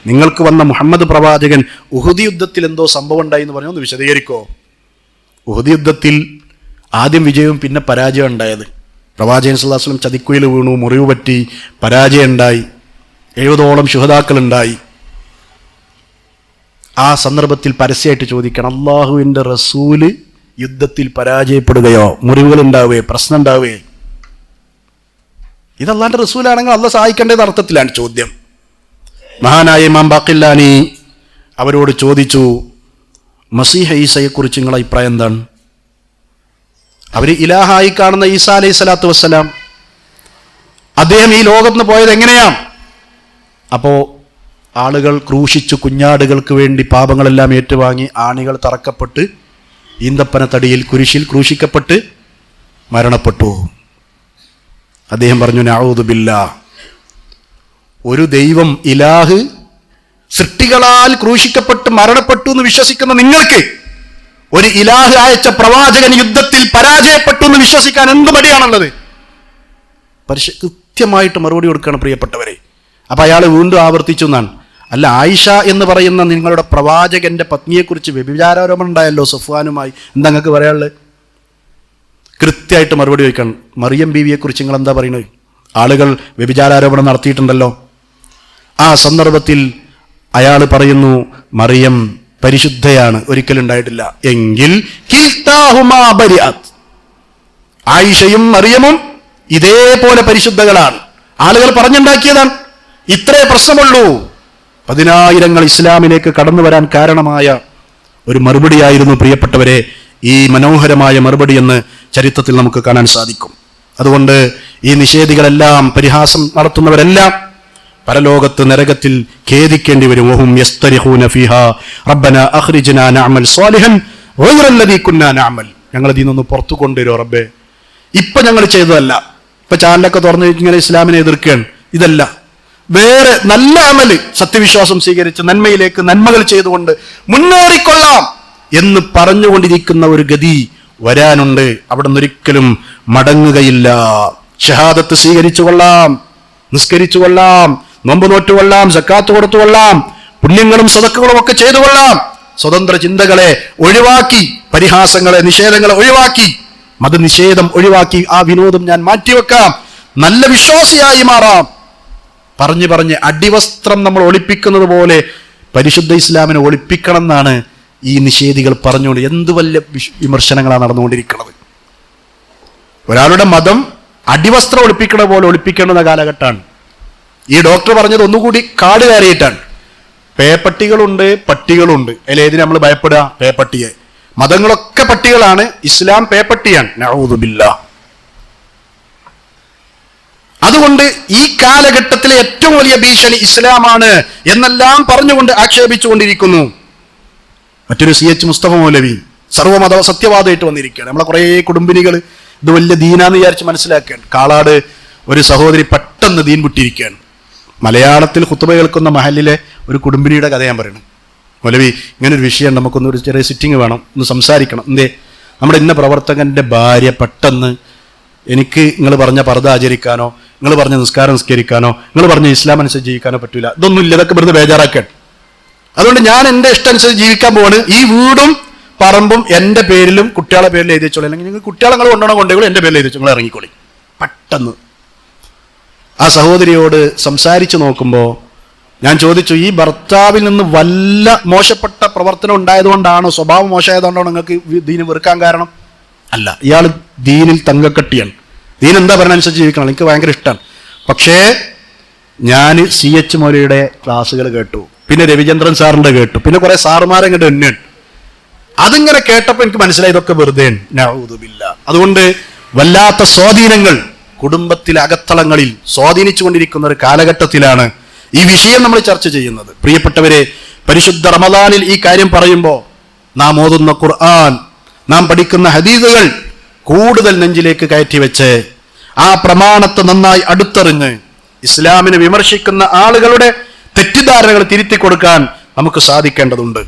നിങ്ങൾക്ക് വന്ന മുഹമ്മദ് പ്രവാചകൻ ഉഹുദ് യുദ്ധത്തിൽ എന്തോ സംഭവം ഉണ്ടായി എന്ന് പറഞ്ഞു, ഒന്ന് വിശദീകരിക്കോ? ഉഹുദ് യുദ്ധത്തിൽ ആദ്യം വിജയവും പിന്നെ പരാജയം ഉണ്ടായത്. പ്രവാചകൻ സല്ലല്ലാഹു അലൈഹി വസല്ലം ചതിക്കുയിൽ വീണു, മുറിവ് പറ്റി, പരാജയം ഉണ്ടായി, 70ഓളം ശുഹദാക്കൾ ഉണ്ടായി. ആ സന്ദർഭത്തിൽ പരസ്യമായിട്ട് ചോദിക്കണം, അള്ളാഹുവിന്റെ റസൂല് യുദ്ധത്തിൽ പരാജയപ്പെടുകയോ, മുറിവുകൾ ഉണ്ടാവുകയോ, പ്രശ്നം ഉണ്ടാവുകയോ? ഇത് അള്ളാന്റെ റസൂലാണെങ്കിൽ അള്ളാഹ് സഹായിക്കേണ്ടത് അർത്ഥത്തിലാണ് ചോദ്യം. മഹാനായ ഇമാം ബാഖില്ലാനി അവരോട് ചോദിച്ചു, മസീഹ ഈസയെ കുറിച്ച് നിങ്ങളുടെ അഭിപ്രായം എന്താണ്? അവര് ഇലാഹായി കാണുന്ന ഈസാ അലൈഹി സ്വലാത്തു വസ്സലാം, അദ്ദേഹം ഈ ലോകത്ത് നിന്ന് പോയത് എങ്ങനെയാ? അപ്പോ ആളുകൾ ക്രൂശിച്ചു, കുഞ്ഞാടുകൾക്ക് വേണ്ടി പാപങ്ങളെല്ലാം ഏറ്റുവാങ്ങി ആണികൾ തറക്കപ്പെട്ട് ഈന്തപ്പന തടിയിൽ കുരിശിൽ ക്രൂശിക്കപ്പെട്ട് മരണപ്പെട്ടു. അദ്ദേഹം പറഞ്ഞു, നഊദു ബില്ലാഹ്, ഒരു ദൈവം ഇലാഹ് സൃഷ്ടികളാൽ ക്രൂശിക്കപ്പെട്ട് മരണപ്പെട്ടു എന്ന് വിശ്വസിക്കുന്ന നിങ്ങൾക്ക് ഒരു ഇലാഹ് അയച്ച പ്രവാചകൻ യുദ്ധത്തിൽ പരാജയപ്പെട്ടു എന്ന് വിശ്വസിക്കാൻ എന്ത് മടിയാണുള്ളത്? കൃത്യമായിട്ട് മറുപടി കൊടുക്കുകയാണ് പ്രിയപ്പെട്ടവരെ. അപ്പൊ അയാൾ വീണ്ടും ആവർത്തിച്ചു എന്നാണ്, അല്ല, ആയിഷ എന്ന് പറയുന്ന നിങ്ങളുടെ പ്രവാചകന്റെ പത്നിയെക്കുറിച്ച് വ്യഭിചാരോപണം ഉണ്ടായല്ലോ സഫ്വാനുമായി, എന്താ നിങ്ങൾക്ക് പറയാനുള്ളത്? കൃത്യമായിട്ട് മറുപടി വയ്ക്കണം. മറിയം ബീവിയെക്കുറിച്ച് നിങ്ങൾ എന്താ പറയുന്നത്? ആളുകൾ വ്യഭിചാരോപണം നടത്തിയിട്ടുണ്ടല്ലോ. ആ സന്ദർഭത്തിൽ അയാൾ പറയുന്നു, മറിയം പരിശുദ്ധയാണ്, ഒരിക്കലും ഉണ്ടായിട്ടില്ല. എങ്കിൽ ആയിഷയും മറിയമും ഇതേപോലെ പരിശുദ്ധകളാണ്, ആളുകൾ പറഞ്ഞുണ്ടാക്കിയതാണ്, ഇത്രേ പ്രശ്നമുള്ളൂ. 10,000 ഇസ്ലാമിലേക്ക് കടന്നു വരാൻ കാരണമായ ഒരു മറുപടിയായിരുന്നു പ്രിയപ്പെട്ടവരെ ഈ മനോഹരമായ മറുപടി എന്ന് ചരിത്രത്തിൽ നമുക്ക് കാണാൻ സാധിക്കും. അതുകൊണ്ട് ഈ നിഷേധികളെല്ലാം, പരിഹാസം നടത്തുന്നവരെല്ലാം പരലോകത്ത് നരകത്തിൽ ഖേദിക്കേണ്ടി വരും. വഹും യസ്തരിഹൂന ഫീഹാ റബ്ബനാ അഖ്രിജ്നാ നഅമൽ സ്വാലിഹൻ ഗൈറല്ലദീ കുന്നാ നഅമൽ, ഞങ്ങൾ ഇതിൽ നിന്ന് പുറത്തു കൊണ്ടുവരുമോ റബ്ബേ, ഇപ്പൊ ഞങ്ങൾ ചെയ്തതല്ല, ഇപ്പൊ ചാനലൊക്കെ തുറന്ന് ഇങ്ങനെ ഇസ്ലാമിനെ എതിർക്കുകയാണ്, ഇതല്ല, വേറെ നല്ല അമല്, സത്യവിശ്വാസം സ്വീകരിച്ച് നന്മയിലേക്ക് നന്മകൾ ചെയ്തുകൊണ്ട് മുന്നേറിക്കൊള്ളാം എന്ന് പറഞ്ഞുകൊണ്ടിരിക്കുന്ന ഒരു ഗതി വരാനുണ്ട്. അവിടെ നിന്നൊരിക്കലും മടങ്ങുകയില്ല. ഷഹാദത്ത് സ്വീകരിച്ചു കൊള്ളാം, നിസ്കരിച്ചു കൊള്ളാം, നോമ്പ് നോറ്റുകൊള്ളാം, സക്കാത്ത് കൊടുത്തുകൊള്ളാം, പുണ്യങ്ങളും സദഖകളും ഒക്കെ ചെയ്തു കൊള്ളാം. സ്വതന്ത്ര ചിന്തകളെ ഒഴിവാക്കി, പരിഹാസങ്ങളെ, നിഷേധങ്ങളെ ഒഴിവാക്കി, മതനിഷേധം ഒഴിവാക്കി, ആ വിനോദം ഞാൻ മാറ്റിവെക്കാം, നല്ല വിശ്വാസിയായി മാറാം. പറഞ്ഞു പറഞ്ഞ് അടിവസ്ത്രം നമ്മൾ ഒളിപ്പിക്കുന്നത് പോലെ പരിശുദ്ധ ഇസ്ലാമിനെ ഒളിപ്പിക്കണം എന്നാണ് ഈ നിഷേധികൾ പറഞ്ഞുകൊണ്ട്. എന്ത് വലിയ വിമർശനങ്ങളാണ് നടന്നുകൊണ്ടിരിക്കുന്നത്. ഒരാളുടെ മതം അടിവസ്ത്രം ഒളിപ്പിക്കണ പോലെ ഒളിപ്പിക്കേണ്ടുന്ന കാലഘട്ടമാണ്. ഈ ഡോക്ടർ പറഞ്ഞത് ഒന്നുകൂടി കാട് കയറിയിട്ടാണ്. പേപ്പട്ടികളുണ്ട്, പട്ടികളുണ്ട്. അതിൽ ഏതിനെ നമ്മൾ ഭയപ്പെടുക? പേപ്പട്ടിയെ. മതങ്ങളൊക്കെ പട്ടികളാണ്, ഇസ്ലാം പേപ്പട്ടിയാണ്. നഊദു ബില്ലാഹ്. അതുകൊണ്ട് ഈ കാലഘട്ടത്തിലെ ഏറ്റവും വലിയ ഭീഷണി ഇസ്ലാമാണ് എന്നെല്ലാം പറഞ്ഞുകൊണ്ട് ആക്ഷേപിച്ചുകൊണ്ടിരിക്കുന്നു. മറ്റൊരു CH മുസ്തഫ മൗലവി സർവ്വമത സത്യവാദമായിട്ട് വന്നിരിക്കുകയാണ്. നമ്മളെ കുറേ കുടുംബിനികൾ ഇത് വലിയ ദീനാന്ന് വിചാരിച്ച് മനസ്സിലാക്കുകയാണ്. കാളാട് ഒരു സഹോദരി പെട്ടെന്ന് ദീൻ വിട്ടിരിക്കുകയാണ്. മലയാളത്തിൽ ഖുത്ബ കേൾക്കുന്ന മഹലിലെ ഒരു കുടുംബിനിയുടെ കഥ ഞാൻ പറയുന്നത്. മൗലവി, ഇങ്ങനൊരു വിഷയം, നമുക്കൊന്ന് ഒരു ചെറിയ സിറ്റിംഗ് വേണം, ഒന്ന് സംസാരിക്കണം. എന്തേ? നമ്മുടെ ഇന്ന പ്രവർത്തകന്റെ ഭാര്യ പെട്ടെന്ന് എനിക്ക് നിങ്ങൾ പറഞ്ഞ പർദ്ദ ആചരിക്കാനോ, നിങ്ങൾ പറഞ്ഞ നിസ്കാരം നിസ്കരിക്കാനോ, നിങ്ങൾ പറഞ്ഞ ഇസ്ലാം അനുസരിച്ച് ജീവിക്കാനോ പറ്റൂല. ഇതൊന്നും ഇല്ല, ഇതൊക്കെ വെറുതെ ബേജാറാക്കാൻ. അതുകൊണ്ട് ഞാൻ എൻ്റെ ഇഷ്ടം അനുസരിച്ച് ജീവിക്കാൻ പോവാണ്. ഈ വീടും പറമ്പും എൻ്റെ പേരിലും കുട്ടികളെ പേരിൽ എഴുതി വെച്ചോളൂ, അല്ലെങ്കിൽ നിങ്ങൾ കുട്ടികളെ നിങ്ങൾ കൊണ്ടുപോകണം, കൊണ്ടുപോയി എൻ്റെ പേരിൽ എഴുതി വെച്ചു, നിങ്ങൾ ഇറങ്ങിക്കോളി. പെട്ടെന്ന് ആ സഹോദരിയോട് സംസാരിച്ച് നോക്കുമ്പോൾ ഞാൻ ചോദിച്ചു, ഈ ഭർത്താവിൽ നിന്ന് വല്ല മോശപ്പെട്ട പ്രവർത്തനം ഉണ്ടായതുകൊണ്ടാണോ, സ്വഭാവം മോശമായതുകൊണ്ടാണോ നിങ്ങൾക്ക് ദീന് വെറുക്കാൻ കാരണം? അല്ല, ഇയാൾ ദീനിൽ തങ്കക്കട്ടിയാണ്. ദീൻ എന്താ പറയുന്നതനുസരിച്ച് ജീവിക്കണം, എനിക്ക് ഭയങ്കര ഇഷ്ടമാണ്. പക്ഷേ ഞാൻ CH മൗലവിയുടെ ക്ലാസ്സുകൾ കേട്ടു, പിന്നെ രവിചന്ദ്രൻ സാറിൻ്റെ കേട്ടു, പിന്നെ കുറേ സാറുമാരെ ഇങ്ങോട്ട് എന്നെയാണ്. അതിങ്ങനെ കേട്ടപ്പോൾ എനിക്ക് മനസ്സിലായി ഇതൊക്കെ വെറുതെ. നഊദു ബില്ലാഹ്. അതുകൊണ്ട് വല്ലാത്ത സ്വാധീനങ്ങൾ കുടുംബത്തിലെ അകത്തളങ്ങളിൽ സ്വാധീനിച്ചുകൊണ്ടിരിക്കുന്ന ഒരു കാലഘട്ടത്തിലാണ് ഈ വിഷയം നമ്മൾ ചർച്ച ചെയ്യുന്നത്. പ്രിയപ്പെട്ടവരെ, പരിശുദ്ധ റമദാനിൽ ഈ കാര്യം പറയുമ്പോൾ നാം ഓതുന്ന ഖുർആൻ, നാം പഠിക്കുന്ന ഹദീസുകൾ കൂടുതൽ നെഞ്ചിലേക്ക് കയറ്റി വെച്ച് ആ പ്രമാണത്തെ നന്നായി അടുത്തെറിഞ്ഞ് ഇസ്ലാമിനെ വിമർശിക്കുന്ന ആളുകളുടെ തെറ്റിദ്ധാരണകൾ തിരുത്തി കൊടുക്കാൻ നമുക്ക് സാധിക്കേണ്ടതുണ്ട്.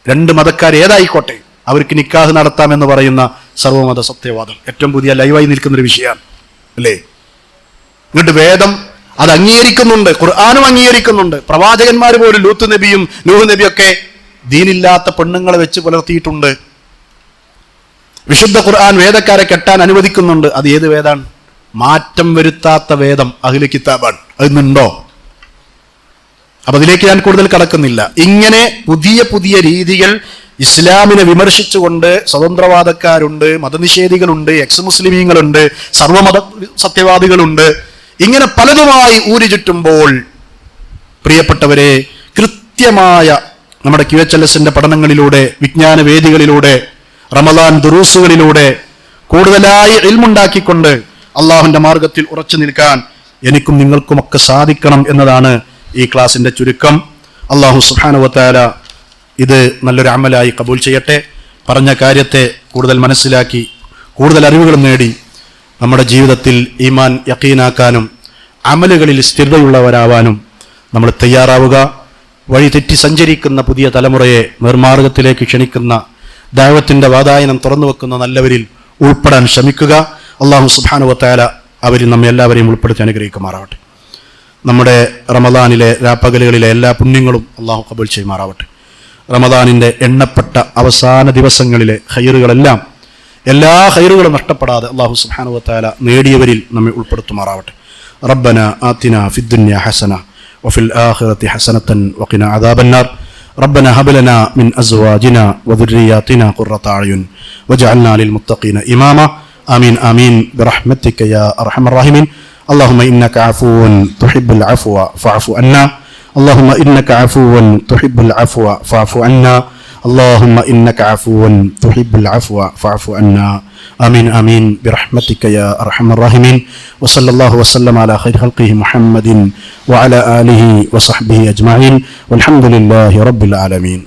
രണ്ട് മതക്കാർ ഏതായിക്കോട്ടെ, അവർക്ക് നിക്കാഹ് നടത്താമെന്ന് പറയുന്ന സർവ്വമത സത്യവാദം ഏറ്റവും പുതിയ ലൈവായി നിൽക്കുന്നൊരു വിഷയമാണ് അല്ലേ? എന്നിട്ട് വേദം അത് അംഗീകരിക്കുന്നുണ്ട്, ഖുർആനും അംഗീകരിക്കുന്നുണ്ട്. പ്രവാചകന്മാർ പോലും ലൂത്ത് നബിയും നൂഹ് നബിയൊക്കെ ദീനില്ലാത്ത പെണ്ണുങ്ങളെ വെച്ച് പുലർത്തിയിട്ടുണ്ട്. വിശുദ്ധ ഖുർആൻ വേദക്കാരെ കെട്ടാൻ അനുവദിക്കുന്നുണ്ട്. അത് ഏത് വേദാണ്? മാറ്റം വരുത്താത്ത വേദം അഹ്ലു കിതാബാണ്. അതിന്നുണ്ടോ? അപ്പൊ അതിലേക്ക് ഞാൻ കൂടുതൽ കടക്കുന്നില്ല. ഇങ്ങനെ പുതിയ പുതിയ രീതികൾ ഇസ്ലാമിനെ വിമർശിച്ചുകൊണ്ട് സ്വതന്ത്രവാദക്കാരുണ്ട്, മതനിഷേധികളുണ്ട്, എക്സ് മുസ്ലിമീങ്ങളുണ്ട്, സർവമത സത്യവാദികളുണ്ട്. ഇങ്ങനെ പലതുമായി ഊരി ചുറ്റുമ്പോൾ പ്രിയപ്പെട്ടവരെ, കൃത്യമായ നമ്മുടെ QHLS പഠനങ്ങളിലൂടെ, വിജ്ഞാന വേദികളിലൂടെ, റമദാൻ ദുറൂസുകളിലൂടെ കൂടുതലായി ഇൽമുണ്ടാക്കിക്കൊണ്ട് അള്ളാഹുവിന്റെ മാർഗത്തിൽ ഉറച്ചു നിൽക്കാൻ എനിക്കും നിങ്ങൾക്കുമൊക്കെ സാധിക്കണം എന്നതാണ് ഈ ക്ലാസിന്റെ ചുരുക്കം. അള്ളാഹു സുബ്ഹാനഹു വ തആല ഇത് നല്ലൊരു അമലായി കബൂൽ ചെയ്യട്ടെ. പറഞ്ഞ കാര്യത്തെ കൂടുതൽ മനസ്സിലാക്കി കൂടുതൽ അറിവുകൾ നേടി നമ്മുടെ ജീവിതത്തിൽ ഈമാൻ യഖീനാക്കാനും അമലുകളിൽ സ്ഥിരതയുള്ളവരാവാനും നമ്മൾ തയ്യാറാവുക. വഴി തെറ്റി സഞ്ചരിക്കുന്ന പുതിയ തലമുറയെ നിർമാർഗത്തിലേക്ക് ക്ഷണിക്കുന്ന ദഅവത്തിന്റെ വാതായനം തുറന്നു വെക്കുന്ന നല്ലവരിൽ ഉൾപ്പെടാൻ ശ്രമിക്കുക. അള്ളാഹു സുബ്ഹാനഹു വ തആല അവരിൽ നമ്മെ എല്ലാവരെയും ഉൾപ്പെടുത്തി അനുഗ്രഹിക്കുമാറാവട്ടെ. നമ്മുടെ റമദാനിലെ രാപ്പകലുകളിലെ എല്ലാ പുണ്യങ്ങളും അള്ളാഹു കബൂൽ ചെയ്യുമാറാവട്ടെ. റമദാനിൻ്റെ എണ്ണപ്പെട്ട അവസാന ദിവസങ്ങളിലെ ഖൈറുകളെല്ലാം, എല്ലാ ഖൈറുകളും നഷ്ടപ്പെടാതെ അള്ളാഹു സുബ്ഹാനഹു വ തആല നേടിയവരിൽ നമ്മെ ഉൾപ്പെടുത്തുമാറാവട്ടെ. റബ്ബന ആതിനാ ഫിദ്ദുനിയ ഹസന വഫിൽ ആഖിറതി ഹസനതൻ വഖിനാ അദാബന്നാർ. ربنا هب لنا من أزواجنا وذرياتنا قرة أعين واجعلنا للمتقين إماما. آمين آمين برحمتك يا أرحم الراحمين. اللهم إنك عفو تحب العفو فاعف عنا. اللهم إنك عفو تحب العفو فاعف عنا. اللهم إنك عفو تحب العفو فاعف عنا. آمين آمين برحمتك يا أرحم الراحمين. وصلى الله وسلم على خير خلقه محمد وعلى آله وصحبه أجمعين والحمد لله رب العالمين.